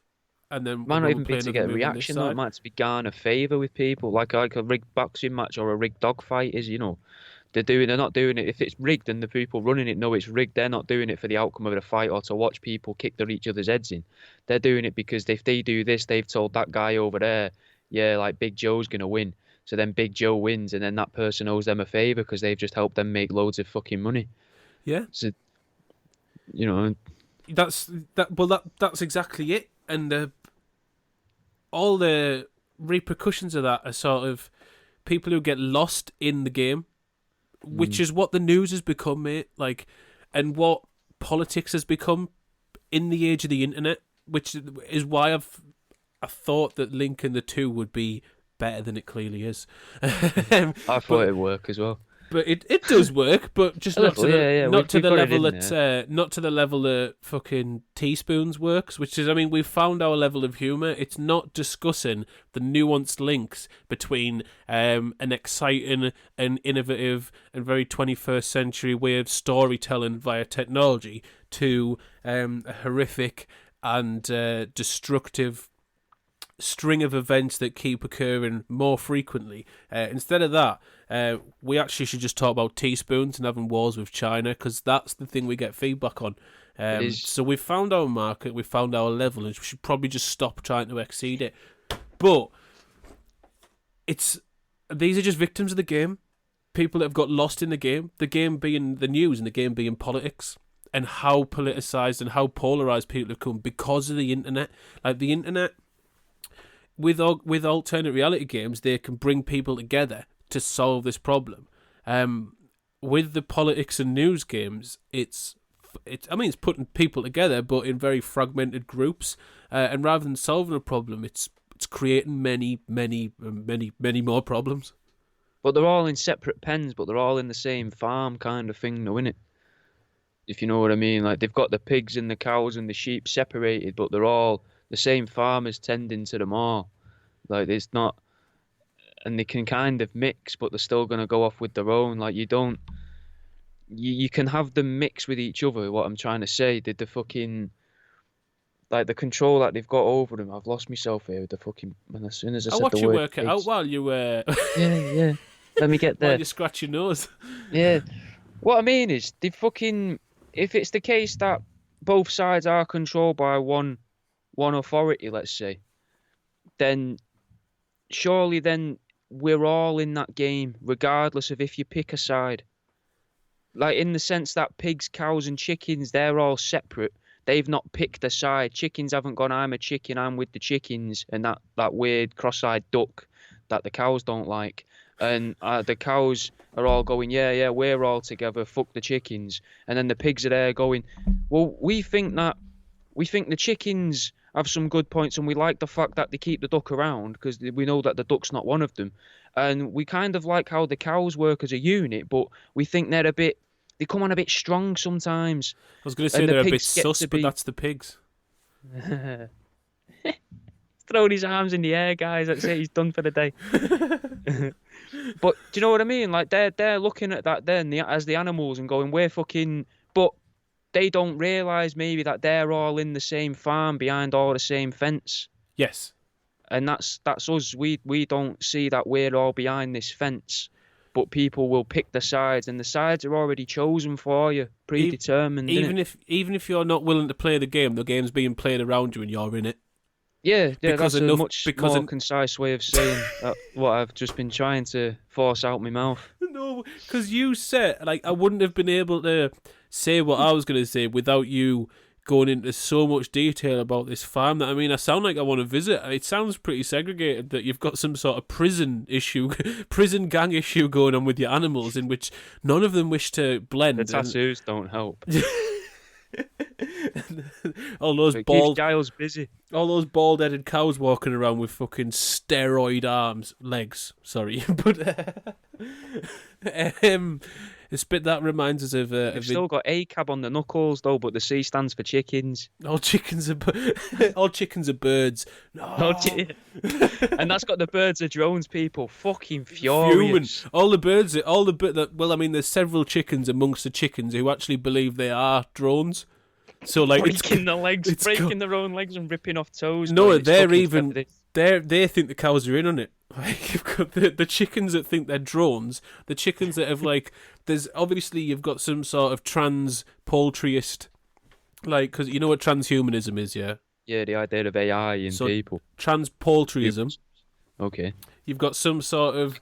And then Might not we'll even play be to another get a move on this reaction, though. It side. might to be garner favour with people, like a rigged boxing match or a rigged dog fight is, They're not doing it. If it's rigged and the people running it know it's rigged, they're not doing it for the outcome of the fight or to watch people kick each other's heads in. They're doing it because if they do this, they've told that guy over there, yeah, like Big Joe's going to win. So then Big Joe wins, and then that person owes them a favour because they've just helped them make loads of fucking money. Yeah. So, That's exactly it. And all the repercussions of that are sort of people who get lost in the game, which is what the news has become, mate. Like, and what politics has become in the age of the internet, which is why I thought that linking the two would be better than it clearly is. I thought it'd work as well. But it does work, but just not to the level got it in that not to the level that fucking Teaspoons works. Which is, I mean, we've found our level of humour. It's not discussing the nuanced links between an exciting and innovative and very 21st century way of storytelling via technology to a horrific and destructive string of events that keep occurring more frequently. Instead of that, we actually should just talk about teaspoons and having wars with China, because that's the thing we get feedback on. So we've found our market, we've found our level, and we should probably just stop trying to exceed it. But these are just victims of the game. People that have got lost in the game being the news and the game being politics, and how politicised and how polarised people have come because of the internet. Like, the internet, with alternate reality games, they can bring people together to solve this problem. With the politics and news games, it's putting people together, but in very fragmented groups. And rather than solving a problem, it's creating many more problems. But they're all in separate pens, but they're all in the same farm kind of thing, though, innit? If you know what I mean. Like, they've got the pigs and the cows and the sheep separated, but they're all the same farmers tending to them all. Like, it's not, and they can kind of mix, but they're still going to go off with their own. Like, you can have them mix with each other. What I'm trying to say, the fucking, like, the control that they've got over them. I've lost myself here with the fucking. And as soon as I said watch the you word work it out while you yeah. Let me get there. while you scratch your nose. Yeah. What I mean is, they fucking, if it's the case that both sides are controlled by one authority, let's say, then surely then we're all in that game, regardless of if you pick a side. Like in the sense that pigs, cows, and chickens, they're all separate. They've not picked a side. Chickens haven't gone, I'm a chicken, I'm with the chickens, and that weird cross-eyed duck that the cows don't like. And the cows are all going, yeah, we're all together, fuck the chickens. And then the pigs are there going, well, we think the chickens have some good points, and we like the fact that they keep the duck around because we know that the duck's not one of them. And we kind of like how the cows work as a unit, but we think they come on a bit strong sometimes. I was going to say they're a bit sus, but that's the pigs. Throwing his arms in the air, guys. That's it. He's done for the day. But do you know what I mean? Like they're looking at that then as the animals and going, we're fucking. But they don't realise maybe that they're all in the same farm behind all the same fence. Yes. And that's us. We don't see that we're all behind this fence, but people will pick the sides, and the sides are already chosen for you, predetermined. Even if you're not willing to play the game's being played around you, and you're in it. Yeah, that's a much more concise way of saying what I've just been trying to force out my mouth. No, because you said, like, I wouldn't have been able to say what I was going to say without you going into so much detail about this farm that, I mean, I sound like I want to visit. It sounds pretty segregated that you've got some sort of prison gang issue going on with your animals in which none of them wish to blend. The tattoos don't help. all those it keeps Giles busy. All those bald-headed cows walking around with fucking steroid legs. Sorry, but it's bit that reminds us of. They've still got ACAB on the knuckles though, but the C stands for chickens. All chickens are birds. No. And that's got the birds of drones people fucking furious. Well, I mean, there's several chickens amongst the chickens who actually believe they are drones. So like breaking their own legs and ripping off toes. No, they think the cows are in on it. Like you've got the chickens that think they're drones, the chickens that have like. There's obviously you've got some sort of trans poultryist, like because you know what transhumanism is, yeah. Yeah, the idea of AI in people. Trans poultryism. Okay. You've got some sort of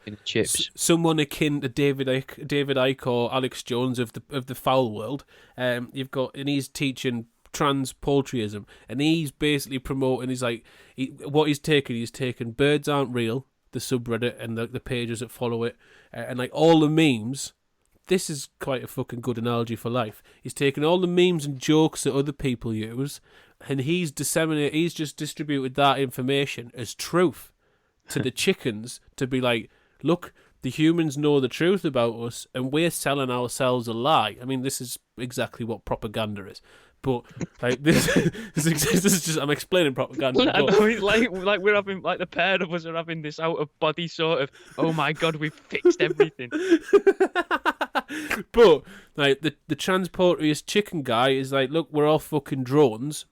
someone akin to David Icke or Alex Jones of the foul world. And he's teaching trans poultryism, and he's basically promoting. He's taken birds aren't real, the subreddit and the pages that follow it, and like all the memes. This is quite a fucking good analogy for life. He's taken all the memes and jokes that other people use, and he's just distributed that information as truth to the chickens to be like, look, the humans know the truth about us, and we're selling ourselves a lie. I mean, this is exactly what propaganda is. But like this is just I'm explaining propaganda. I know, it's like we're having like the pair of us are having this out of body sort of. Oh my god, we've fixed everything. But like the transporteriest chicken guy is like, look, we're all fucking drones,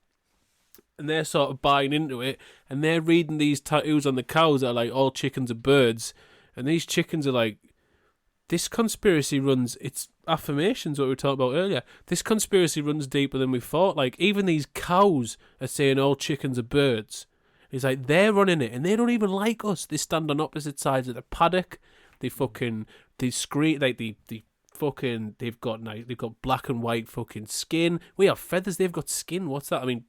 and they're sort of buying into it, and they're reading these tattoos on the cows that are like all chickens are birds, and these chickens are like. This conspiracy runs, it's affirmations, what we were talking about earlier. This conspiracy runs deeper than we thought. Like, even these cows are saying all chickens are birds. It's like, they're running it, and they don't even like us. They stand on opposite sides of the paddock. They scream, like, they've got black and white fucking skin. We have feathers, they've got skin. What's that? I mean,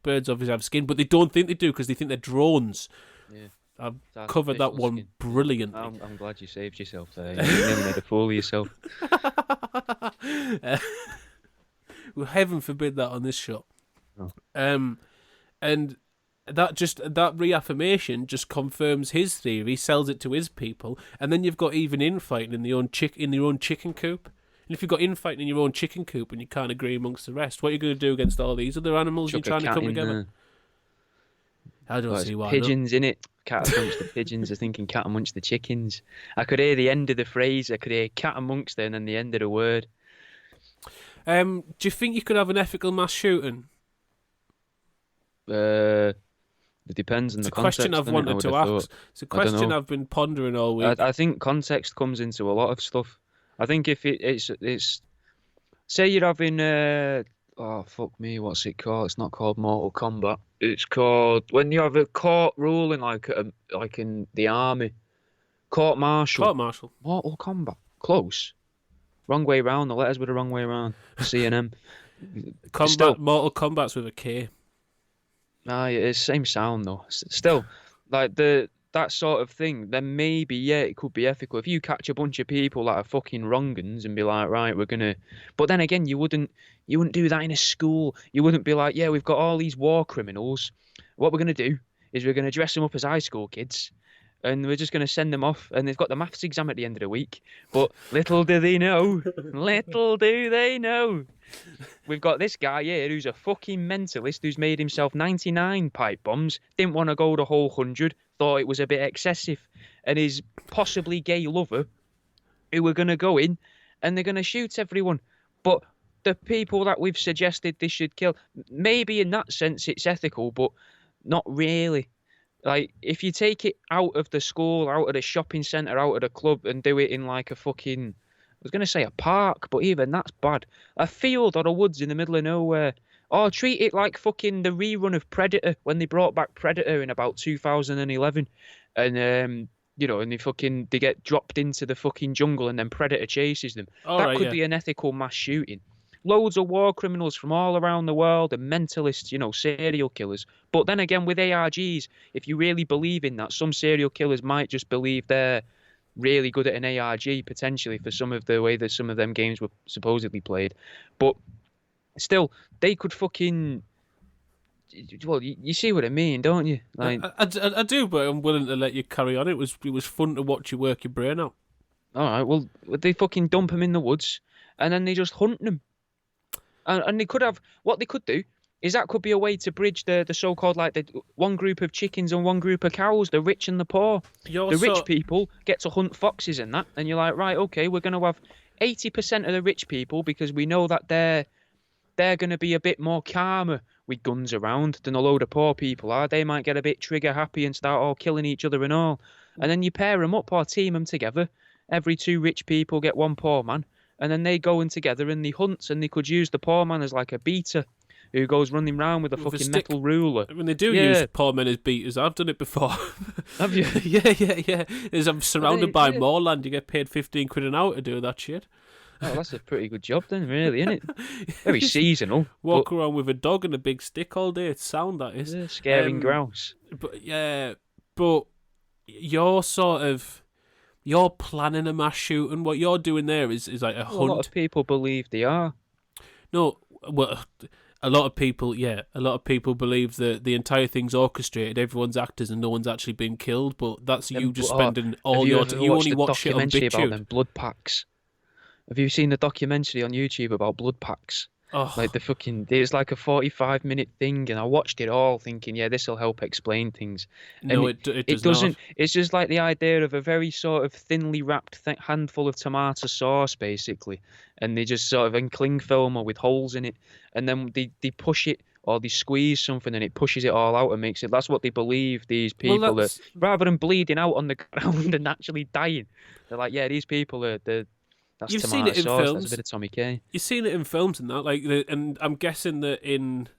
birds obviously have skin, but they don't think they do because they think they're drones. Yeah. I've covered that one brilliantly. I'm glad you saved yourself there. You never made a fool of yourself. Well, heaven forbid that on this show. Oh. And that reaffirmation just confirms his theory, sells it to his people, and then you've got even infighting in your own chicken coop. And if you've got infighting in your own chicken coop and you can't agree amongst the rest, what are you going to do against all these other animals you're trying to come together? I don't see why. Pigeons in it. Cat amongst the pigeons. I was thinking cat amongst the chickens. I could hear the end of the phrase. I could hear cat amongst them and then the end of the word. Do you think you could have an ethical mass shooting? It depends on the context. It's a question I've wanted to ask. It's a question I've been pondering all week. I think context comes into a lot of stuff. I think if it's say you're having Oh fuck me, what's it called? It's not called Mortal Kombat. It's called when you have a court ruling like in the army. Court martial. Court martial. Mortal Kombat. Close. Wrong way round. The letters were the wrong way round. C and M. Still, Mortal Kombat's with a K. it's same sound though. Still, like that sort of thing. Then maybe it could be ethical if you catch a bunch of people that are fucking wrong'uns and be like, right, we're gonna. But then again, you wouldn't do that in a school. You wouldn't be like, yeah, we've got all these war criminals. What we're gonna do is we're gonna dress them up as high school kids. And we're just going to send them off, and they've got the maths exam at the end of the week. But little do they know, we've got this guy here who's a fucking mentalist who's made himself 99 pipe bombs, didn't want to go the whole 100, thought it was a bit excessive, and his possibly gay lover, who are going to go in, and they're going to shoot everyone. But the people that we've suggested they should kill, maybe in that sense it's ethical, but not really. Like, if you take it out of the school, out of the shopping centre, out of the club, and do it in like a fucking, I was going to say a park, but even that's bad. A field or a woods in the middle of nowhere. Or treat it like fucking the rerun of Predator, when they brought back Predator in about 2011. And, and they get dropped into the fucking jungle and then Predator chases them. That could be an ethical mass shooting. Loads of war criminals from all around the world and mentalists, serial killers. But then again, with ARGs, if you really believe in that, some serial killers might just believe they're really good at an ARG, potentially, for some of the way that some of them games were supposedly played. But still, they could fucking... Well, you see what I mean, don't you? Like, I do, but I'm willing to let you carry on. It was fun to watch you work your brain out. All right, well, they fucking dump them in the woods, and then they just hunt them. And they could have, what they could do is that could be a way to bridge the so-called, like, the one group of chickens and one group of cows, the rich and the poor. The rich people get to hunt foxes and that, and you're like, right, okay, we're going to have 80% of the rich people because we know that they're going to be a bit more calmer with guns around than a load of poor people are. They might get a bit trigger happy and start all killing each other and all. And then you pair them up or team them together. Every 2 rich people get 1 poor man. And then they go in together and they hunt, and they could use the poor man as like a beater who goes running around with a fucking metal ruler. I mean, they do use poor men as beaters. I've done it before. Have you? Yeah. As I'm surrounded by moorland, you get paid 15 quid an hour to do that shit. Oh, that's a pretty good job then, really, isn't it? Very seasonal. Walk around with a dog and a big stick all day. It's sound, that is. Yeah, scaring grouse. But you're planning a mass shooting. What you're doing there is like a hunt. A lot of people believe they are. No, well, a lot of people believe that the entire thing's orchestrated. Everyone's actors and no one's actually been killed. But that's you just spending all your time. You only watch shit on BitChute. About them blood packs. Have you seen the documentary on YouTube about blood packs? Oh. Like there's like a 45-minute thing, and I watched it all thinking, yeah, this will help explain things. No, it doesn't. Not. It's just like the idea of a very sort of thinly wrapped handful of tomato sauce, basically, and they just sort of in cling film or with holes in it, and then they push it or they squeeze something and it pushes it all out and makes it. That's what they believe, these people, that rather than bleeding out on the ground and actually dying, they're like, yeah, these people are That's You've tomato seen it in sauce. films. That's a bit of Tommy K. You've seen it in films and that, and I'm guessing that in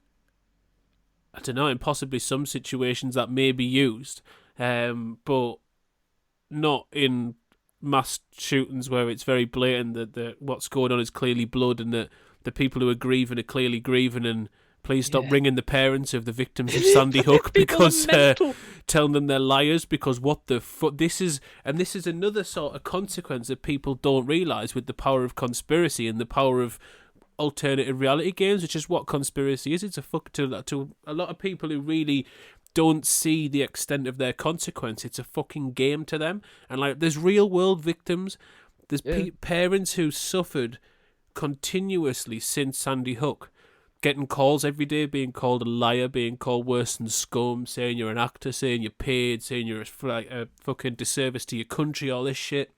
possibly some situations that may be used, but not in mass shootings where it's very blatant that what's going on is clearly blood and that the people who are grieving are clearly grieving, and please stop ringing the parents of the victims of Sandy Hook because telling them they're liars, because what the fuck this is another sort of consequence that people don't realise with the power of conspiracy and the power of alternative reality games, which is what conspiracy is. It's a fuck to a lot of people who really don't see the extent of their consequence. It's a fucking game to them, and like there's real world victims. There's parents who suffered continuously since Sandy Hook, getting calls every day, being called a liar, being called worse than scum, saying you're an actor, saying you're paid, saying you're a fucking disservice to your country, all this shit.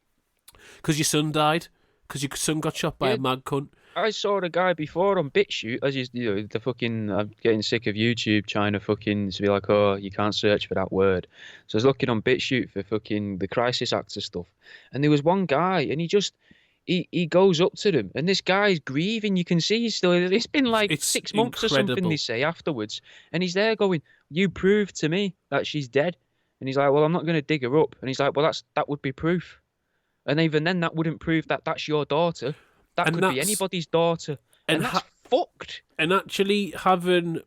Because your son died. Because your son got shot by a mad cunt. I saw the guy before on BitChute, the fucking, I'm getting sick of YouTube trying to fucking to be like, oh, you can't search for that word. So I was looking on BitChute for fucking the crisis actor stuff. And there was one guy, and he goes up to them, and this guy's grieving. You can see he's still. It's been like It's 6 months or something, they incredible. say afterwards, and he's there going, "You proved to me that she's dead." And he's like, "Well, I'm not going to dig her up." And he's like, "Well, that would be proof." And even then, that wouldn't prove that that's your daughter. That And could be that's anybody's daughter, and and that's ha- fucked. and actually having,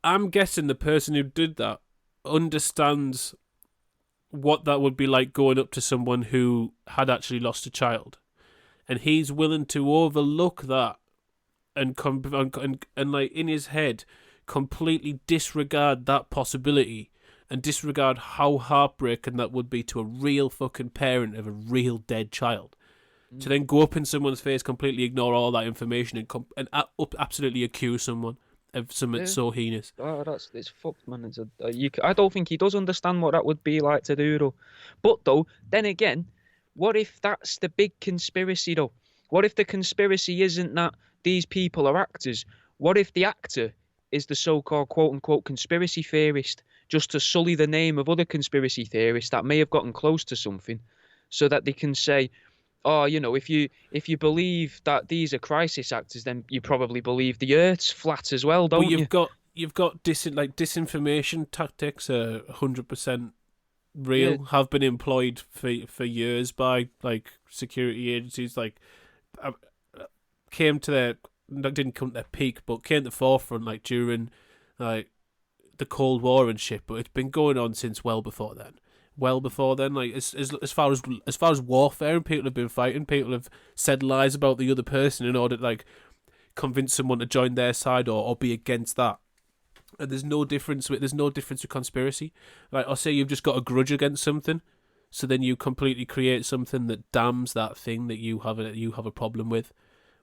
I'm guessing the person who did that understands what that would be like going up to someone who had actually lost a child, and he's willing to overlook that and like in his head completely disregard that possibility and disregard how heartbreaking that would be to a real fucking parent of a real dead child. To then go up in someone's face, completely ignore all that information, absolutely accuse someone of something Yeah. so heinous. Oh, it's fucked, man. I don't think he does understand what that would be like to do, though. But though, then again, what if that's the big conspiracy, though? What if the conspiracy isn't that these people are actors? What if the actor is the so-called quote-unquote conspiracy theorist, just to sully the name of other conspiracy theorists that may have gotten close to something, so that they can say, oh, if you believe that these are crisis actors, then you probably believe the Earth's flat as well, But don't you? you've got disinformation tactics are 100% Yeah. real, have been employed for years by like security agencies. Like uh, came to their didn't come to their peak, but came to the forefront like during like the Cold War and shit. But it's been going on since well before then. Well before then, like as far as warfare, and people have been fighting, people have said lies about the other person in order to like convince someone to join their side or be against that. And there's no difference with conspiracy. Like, or say you've just got a grudge against something, so then you completely create something that damns that thing that you have a problem with,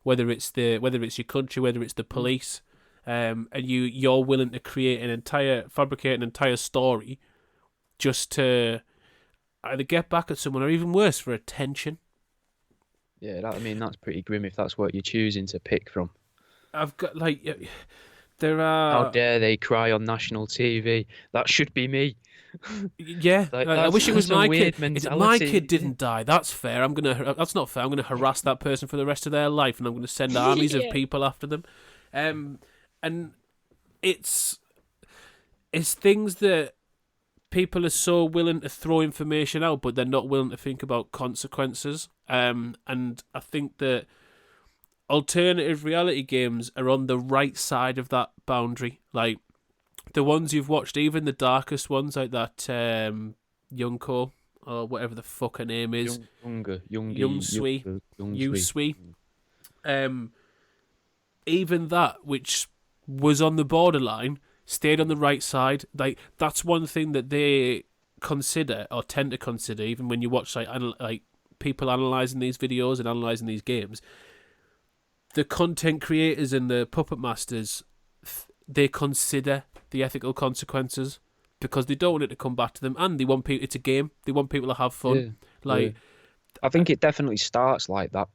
whether it's your country, whether it's the police, and you're willing to fabricate an entire story just to either get back at someone or even worse for attention. Yeah, that's pretty grim if that's what you're choosing to pick from. I've got like there How are dare they cry on national TV? That should be me. Yeah, Like I wish it was that's a my kid. weird My kid mentality. didn't die. That's fair. That's not fair. I'm gonna harass that person for the rest of their life, and I'm gonna send armies of Yeah. people after them. And it's things that people are so willing to throw information out, but they're not willing to think about consequences. And I think that alternative reality games are on the right side of that boundary. Like the ones you've watched, even the darkest ones, like that Yunko or whatever the fuck her name is, Young Sui, Yu Sui. Even that, which was on the borderline, stayed on the right side. Like that's one thing that they consider or tend to consider, even when you watch like people analyzing these videos and analyzing these games. The content creators and the puppet masters, they consider the ethical consequences because they don't want it to come back to them, and they want people. It's a game. They want people to have fun. Yeah. Like, I think it definitely starts like that.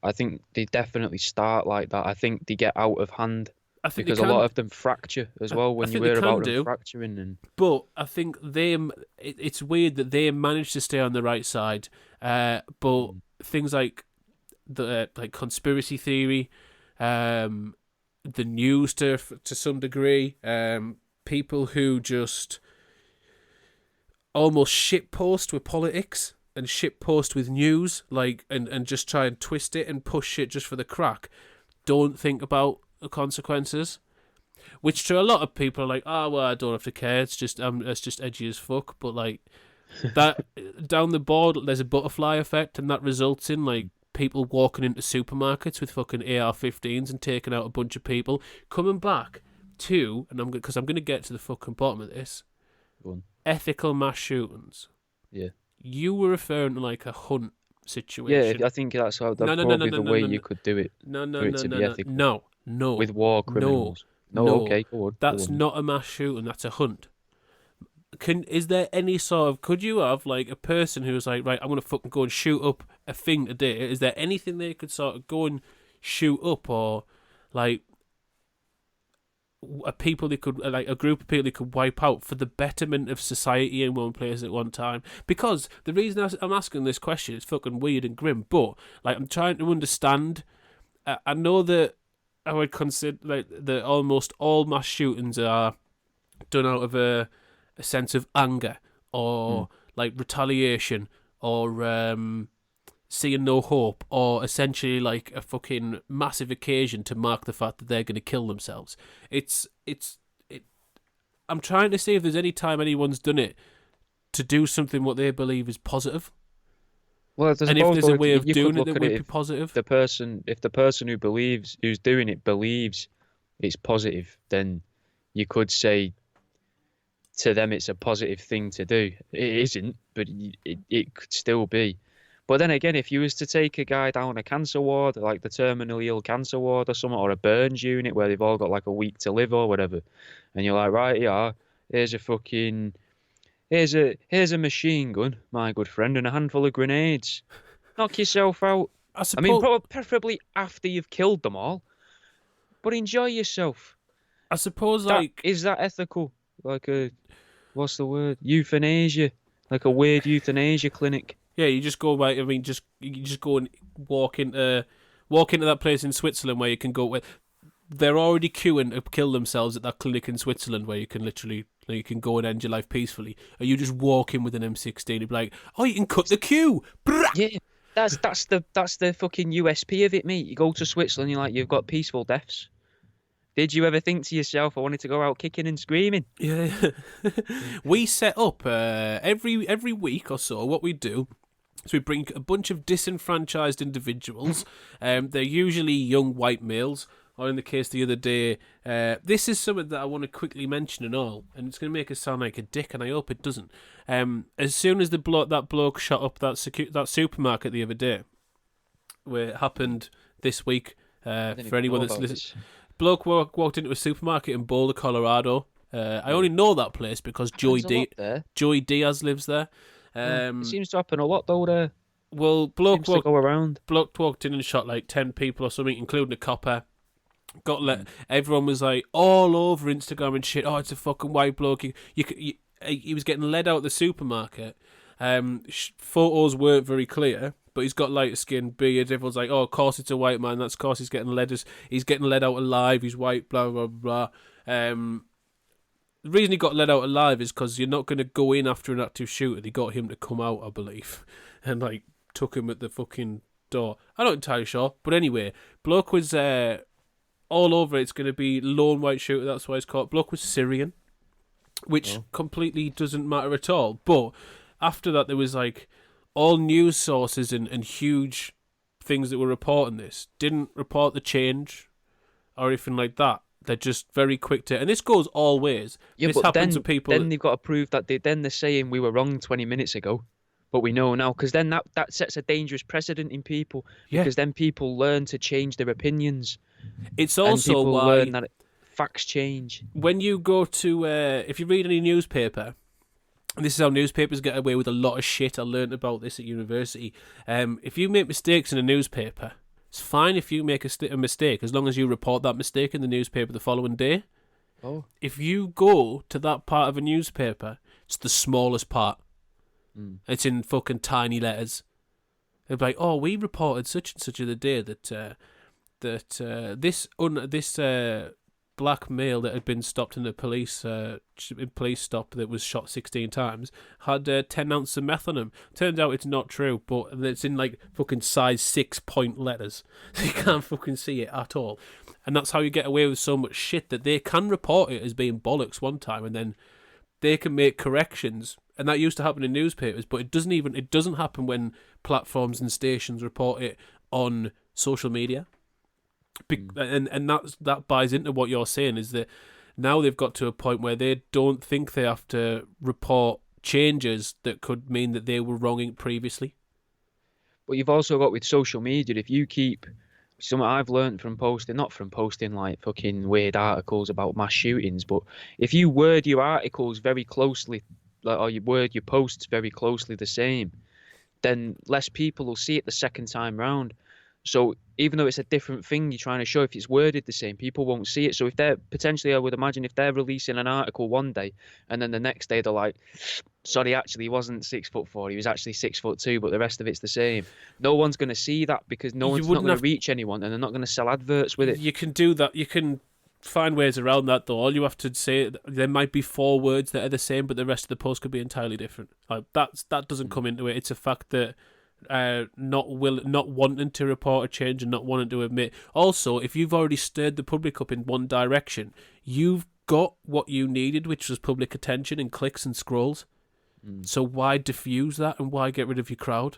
I think they definitely start like that. I think they get out of hand I think because they a can, lot of them fracture as well when you think they hear can about do. them fracturing. And but I think it's weird that they managed to stay on the right side. But things like the like conspiracy theory, the news to some degree, people who just almost shitpost with politics and shitpost with news, like and just try and twist it and push it just for the crack, don't think about the consequences. Which to a lot of people are like, oh well, I don't have to care. It's just edgy as fuck. But like that down the board, there's a butterfly effect, and that results in like people walking into supermarkets with fucking AR-15s and taking out a bunch of people, coming back to, and because I'm gonna get to the fucking bottom of this, Go on. ethical mass shootings. Yeah. You were referring to like a hunt situation. Yeah, I think that's how No, no, no, probably no, the no, way no, you no. could do it No, no, for it no, to no, be no, ethical. no, With war criminals. No, okay, go on. That's go on. not a mass shooting. That's a hunt. Is there any sort of, could you have like a person who's like, right, I'm gonna fucking go and shoot up a thing today? Is there anything they could sort of go and shoot up, or like a people they could like a group of people they could wipe out for the betterment of society in one place at one time. Because the reason I'm asking this question is fucking weird and grim, but like I'm trying to understand. I know that I would consider like that almost all mass shootings are done out of a sense of anger or like retaliation or seeing no hope, or essentially like a fucking massive occasion to mark the fact that they're going to kill themselves. I'm trying to see if there's any time anyone's done it to do something what they believe is positive. Well, And if there's a way of doing it that would be positive. If the person who's doing it believes it's positive, then you could say to them it's a positive thing to do. It isn't, but it could still be. But then again, if you was to take a guy down a cancer ward, like the terminally ill cancer ward or something, or a burns unit where they've all got like a week to live or whatever, and you're like, right, yeah, here's a machine gun, my good friend, and a handful of grenades. Knock yourself out. I mean, preferably after you've killed them all, but enjoy yourself. I suppose, is that ethical? Like what's the word? Euthanasia, like a weird euthanasia clinic. Yeah, you just go by. I mean, you just go and walk into that place in Switzerland where you can go. Where they're already queuing to kill themselves at that clinic in Switzerland where you can literally you can go and end your life peacefully. Or you just walk in with an M16 and be like, oh, you can cut the queue. Yeah, that's the fucking USP of it, mate. You go to Switzerland, you've got peaceful deaths. Did you ever think to yourself, I wanted to go out kicking and screaming? Yeah. We set up every week or so. What we do is we bring a bunch of disenfranchised individuals. They're usually young white males, or in the case the other day, this is something that I want to quickly mention and all, and it's going to make us sound like a dick, and I hope it doesn't. As soon as that bloke shot up that supermarket the other day, where it happened this week, for anyone that's listening. Bloke walked into a supermarket in Boulder, Colorado. I only know that place because Joey Diaz lives there. It seems to happen a lot though there. Well, bloke walked in and shot like 10 people or something, including a copper. Everyone was like all over Instagram and shit. Oh, it's a fucking white bloke. He was getting led out the supermarket. Photos weren't very clear, but he's got light skin, beard. Everyone's like, "Oh, of course it's a white man. That's of course he's getting led. He's getting led out alive. He's white." Blah blah blah. The reason he got led out alive is because you're not going to go in after an active shooter. They got him to come out, I believe, and like took him at the fucking door. I'm not entirely sure, but anyway, bloke was all over. It's going to be lone white shooter. That's why it's called. Bloke was Syrian, which completely doesn't matter at all. But after that, there was like all news sources and huge things that were reporting this didn't report the change or anything like that. They're just very quick to, and this goes all ways. Yeah, this but happens to people. Then they've got to prove that they're saying we were wrong 20 minutes ago, but we know now, because then that sets a dangerous precedent in people. Because then people learn to change their opinions. It's also why learn that facts change. When you go to, if you read any newspaper. And this is how newspapers get away with a lot of shit. I learned about this at university. If you make mistakes in a newspaper, it's fine if you make a mistake, as long as you report that mistake in the newspaper the following day. Oh. If you go to that part of a newspaper, it's the smallest part. It's in fucking tiny letters. They'll be like, "Oh, we reported such and such of the day that this black male that had been stopped in a police stop that was shot 16 times had 10 ounces of meth on him." Turns out it's not true, but it's in like fucking size 6-point letters. So you can't fucking see it at all. And that's how you get away with so much shit, that they can report it as being bollocks one time and then they can make corrections. And that used to happen in newspapers, but it doesn't happen when platforms and stations report it on social media. And that buys into what you're saying, is that now they've got to a point where they don't think they have to report changes that could mean that they were wrong previously. But you've also got with social media, if you keep something I've learned from posting, not from posting like fucking weird articles about mass shootings, but if you word your articles very closely, or you word your posts very closely the same, then less people will see it the second time round. So even though it's a different thing you're trying to show, if it's worded the same, people won't see it. So if they're potentially, I would imagine, if they're releasing an article one day and then the next day they're like, sorry, actually he wasn't 6'4", he was actually 6'2", but the rest of it's the same. No one's going to see that because no You one's not wouldn't going to have. reach anyone, and they're not going to sell adverts with it. You can do that. You can find ways around that, though. All you have to say, there might be 4 words that are the same, but the rest of the post could be entirely different. Like that doesn't come into it. It's a fact that not wanting to report a change and not wanting to admit. Also, if you've already stirred the public up in one direction, you've got what you needed, which was public attention and clicks and scrolls. So why diffuse that and why get rid of your crowd?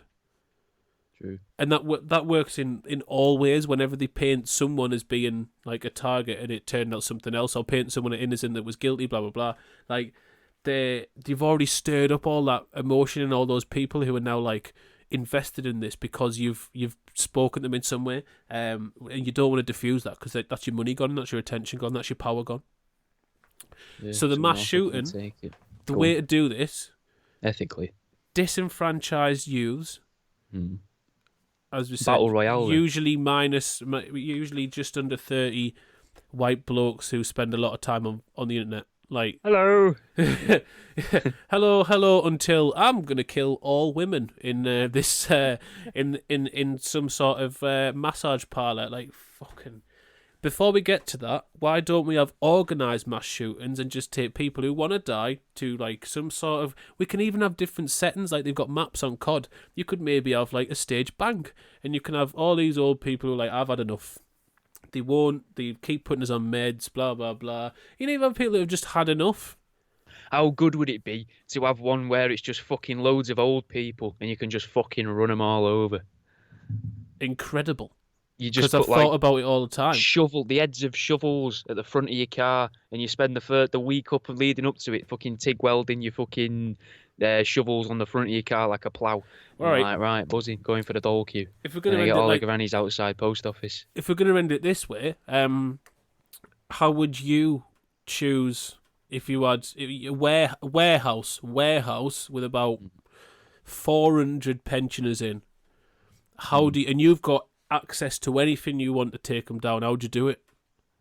True. And that works in all ways. Whenever they paint someone as being like a target and it turned out something else, or paint someone as innocent that was guilty, blah blah blah. Like they've already stirred up all that emotion in all those people who are now like invested in this because you've spoken to them in some way, and you don't want to diffuse that because that's your money gone, that's your attention gone, that's your power gone. Yeah, So the mass shooting, the way to do this, ethically, disenfranchised youths. As we said, Battle Royale, usually just under 30 white blokes who spend a lot of time on the internet. Like, hello, hello, until I'm gonna kill all women in this in some sort of massage parlor. Like, fucking. Before we get to that, why don't we have organised mass shootings and just take people who want to die to like some sort of... We can even have different settings, like they've got maps on COD. You could maybe have like a stage bank, and you can have all these old people who are like, I've had enough. They keep putting us on meds, blah, blah, blah. You even have people who have just had enough. How good would it be to have one where it's just fucking loads of old people and you can just fucking run them all over? Incredible. You just Because I've put, like, thought about it all the time. the heads of shovels at the front of your car, and you spend the week up and leading up to it fucking TIG welding your fucking shovels on the front of your car like a plough. All right. Like, right, buzzing, going for the dole queue. If we're going to get end all it like... the grannies outside post office. If we're going to end it this way, how would you choose if you had a warehouse with about 400 pensioners in? And you've got access to anything you want to take them down. How would you do it?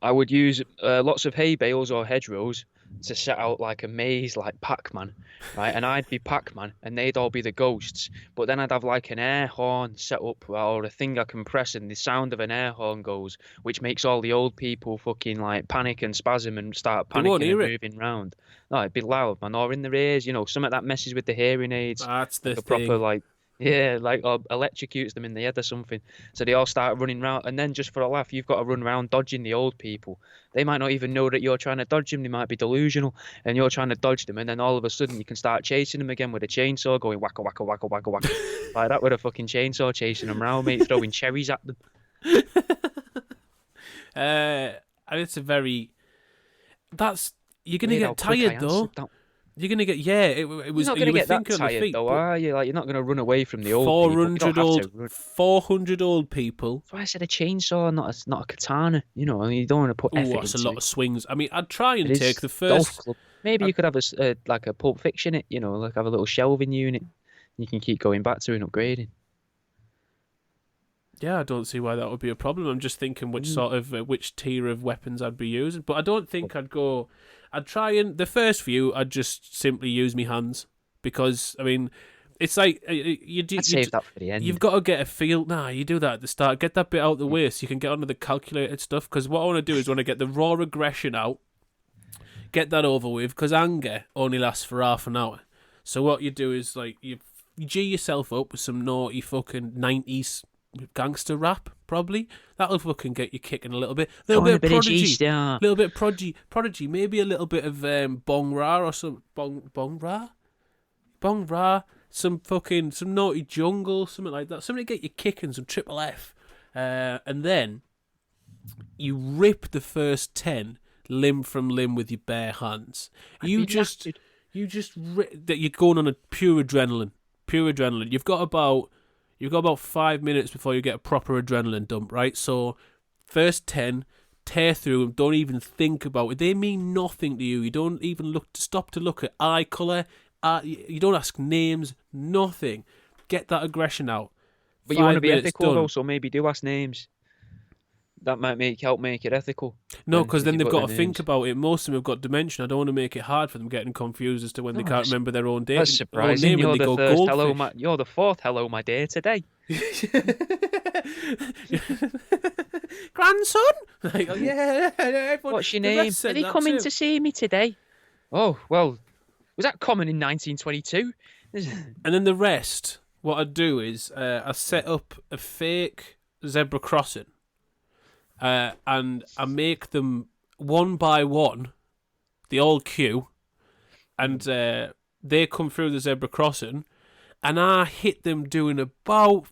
I would use lots of hay bales or hedgerows to set out like a maze, like Pac-Man, right? And I'd be Pac-Man, and they'd all be the ghosts. But then I'd have like an air horn set up, or a thing I can press, and the sound of an air horn goes, which makes all the old people fucking like panic and spasm and start panicking and moving round. No, it'd be loud, man, or in their ears, something that messes with the hearing aids. That's the like thing. Proper like. Yeah, like or electrocutes them in the head or something. So they all start running around, and then just for a laugh, you've got to run around dodging the old people. They might not even know that you're trying to dodge them. They might be delusional, and you're trying to dodge them, and then all of a sudden you can start chasing them again with a chainsaw, going wacka wacka wacka wacka wacka, like that with a fucking chainsaw chasing them around, mate, throwing cherries at them. And it's a very... You're gonna get tired though. You're gonna get it was. You're not gonna get that tired though, are you? Like, you're not gonna run away from the old 400 old people. That's why I said a chainsaw, not a katana. You don't want to put effort into it. That's a lot of swings. I mean, I'd try and take the first. Maybe you could have like a Pulp Fiction like have a little shelving unit. You can keep going back to and upgrading. Yeah, I don't see why that would be a problem. I'm just thinking which tier of weapons I'd be using, but I don't think I'd go. I'd try and the first few, I'd just simply use my hands because I mean, it's like I'd save that for the end. You've got to get a feel. Nah, you do that at the start. Get that bit out of the way so you can get onto the calculated stuff. Because what I want to do is want to get the raw aggression out, get that over with. Because anger only lasts for half an hour. So what you do is like you G yourself up with some naughty fucking 90s gangster rap, probably. That'll fucking get you kicking a little bit. A little bit of Prodigy. Little bit of Prodigy. Maybe a little bit of Bong Ra or some Bong Ra. Some naughty jungle, something like that. Something to get you kicking, some Triple F. And then you rip the first 10 limb from limb with your bare hands. You're going on a pure adrenaline. You've got about 5 minutes before you get a proper adrenaline dump, right? So, first 10, tear through them, don't even think about it. They mean nothing to you. You don't even stop to look at eye colour. You don't ask names, nothing. Get that aggression out. But you want to 5 be minutes ethical though, done. so maybe do ask names. That might help make it ethical. No, because if then you they've put got their to think names. about it. Most of them have got dementia. I don't want to make it hard for them getting confused as to when they No, can't remember their own that's own surprising. name and You're they the go first goldfish. You're the fourth hello, my dear today. Grandson? Like, oh, yeah, everyone, What's your the name? rest said Are they that coming too. to see me today? Oh well, was that common in 1922? And then the rest, what I do is I set up a fake zebra crossing, and I make them one by one, the old queue, and they come through the zebra crossing, and I hit them doing about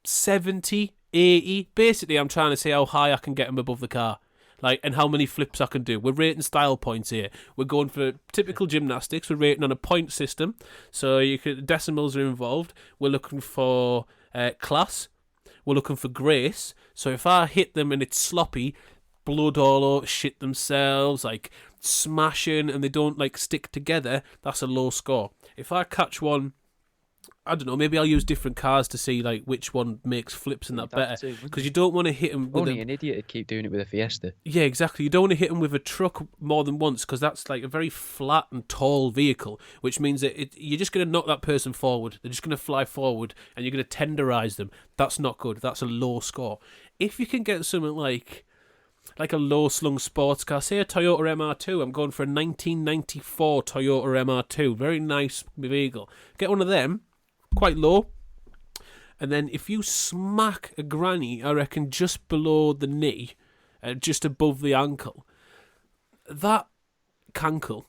70, 80. Basically, I'm trying to see how high I can get them above the car. Like, and how many flips I can do. We're rating style points here. We're going for typical gymnastics. We're rating on a point system, so decimals are involved. We're looking for class. We're looking for grace. So if I hit them and it's sloppy, blood all over, shit themselves, like smashing, and they don't like stick together, that's a low score. If I catch one, I don't know, maybe I'll use different cars to see like which one makes flips and that better. Because you don't want to hit them with Only an idiot would keep doing it with a Fiesta. Yeah, exactly. You don't want to hit them with a truck more than once because that's like a very flat and tall vehicle, which means that you're just going to knock that person forward. They're just going to fly forward and you're going to tenderize them. That's not good. That's a low score. If you can get something like a low-slung sports car, say a Toyota MR2. I'm going for a 1994 Toyota MR2. Very nice vehicle. Get one of them, quite low. And then if you smack a granny, I reckon just below the knee, just above the ankle, that cankle,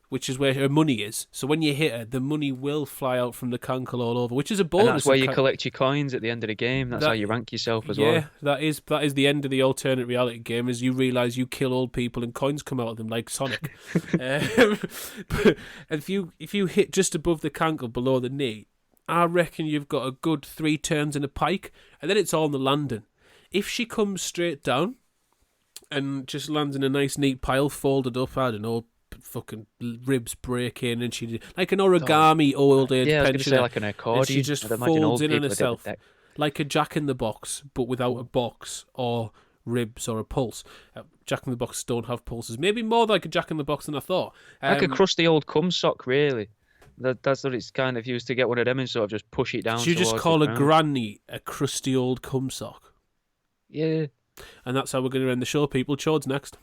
which is where her money is. So when you hit her, the money will fly out from the cankle all over, which is a bonus. And that's where you collect your coins at the end of the game. That's how you rank yourself as well. Yeah, that is the end of the alternate reality game. Is you realise you kill old people and coins come out of them like Sonic. But if you hit just above the cankle, below the knee, I reckon you've got a good 3 turns in a pike, and then it's all on the landing. If she comes straight down and just lands in a nice neat pile, folded up, I don't know, fucking ribs breaking, and she like an origami old age I was going to pensioner. say like an accordion. And she just I'd imagine folds old in on people did herself that. like a Jack in the Box, but without a box or ribs or a pulse. Jack in the Box don't have pulses. Maybe more like a Jack in the Box than I thought. Like a crusty old cum sock, really. That's what it's kind of used to get one of them and sort of just push it down. So you just towards call the a ground. granny a crusty old cum sock. Yeah. And that's how we're going to end the show, people. Chod's next.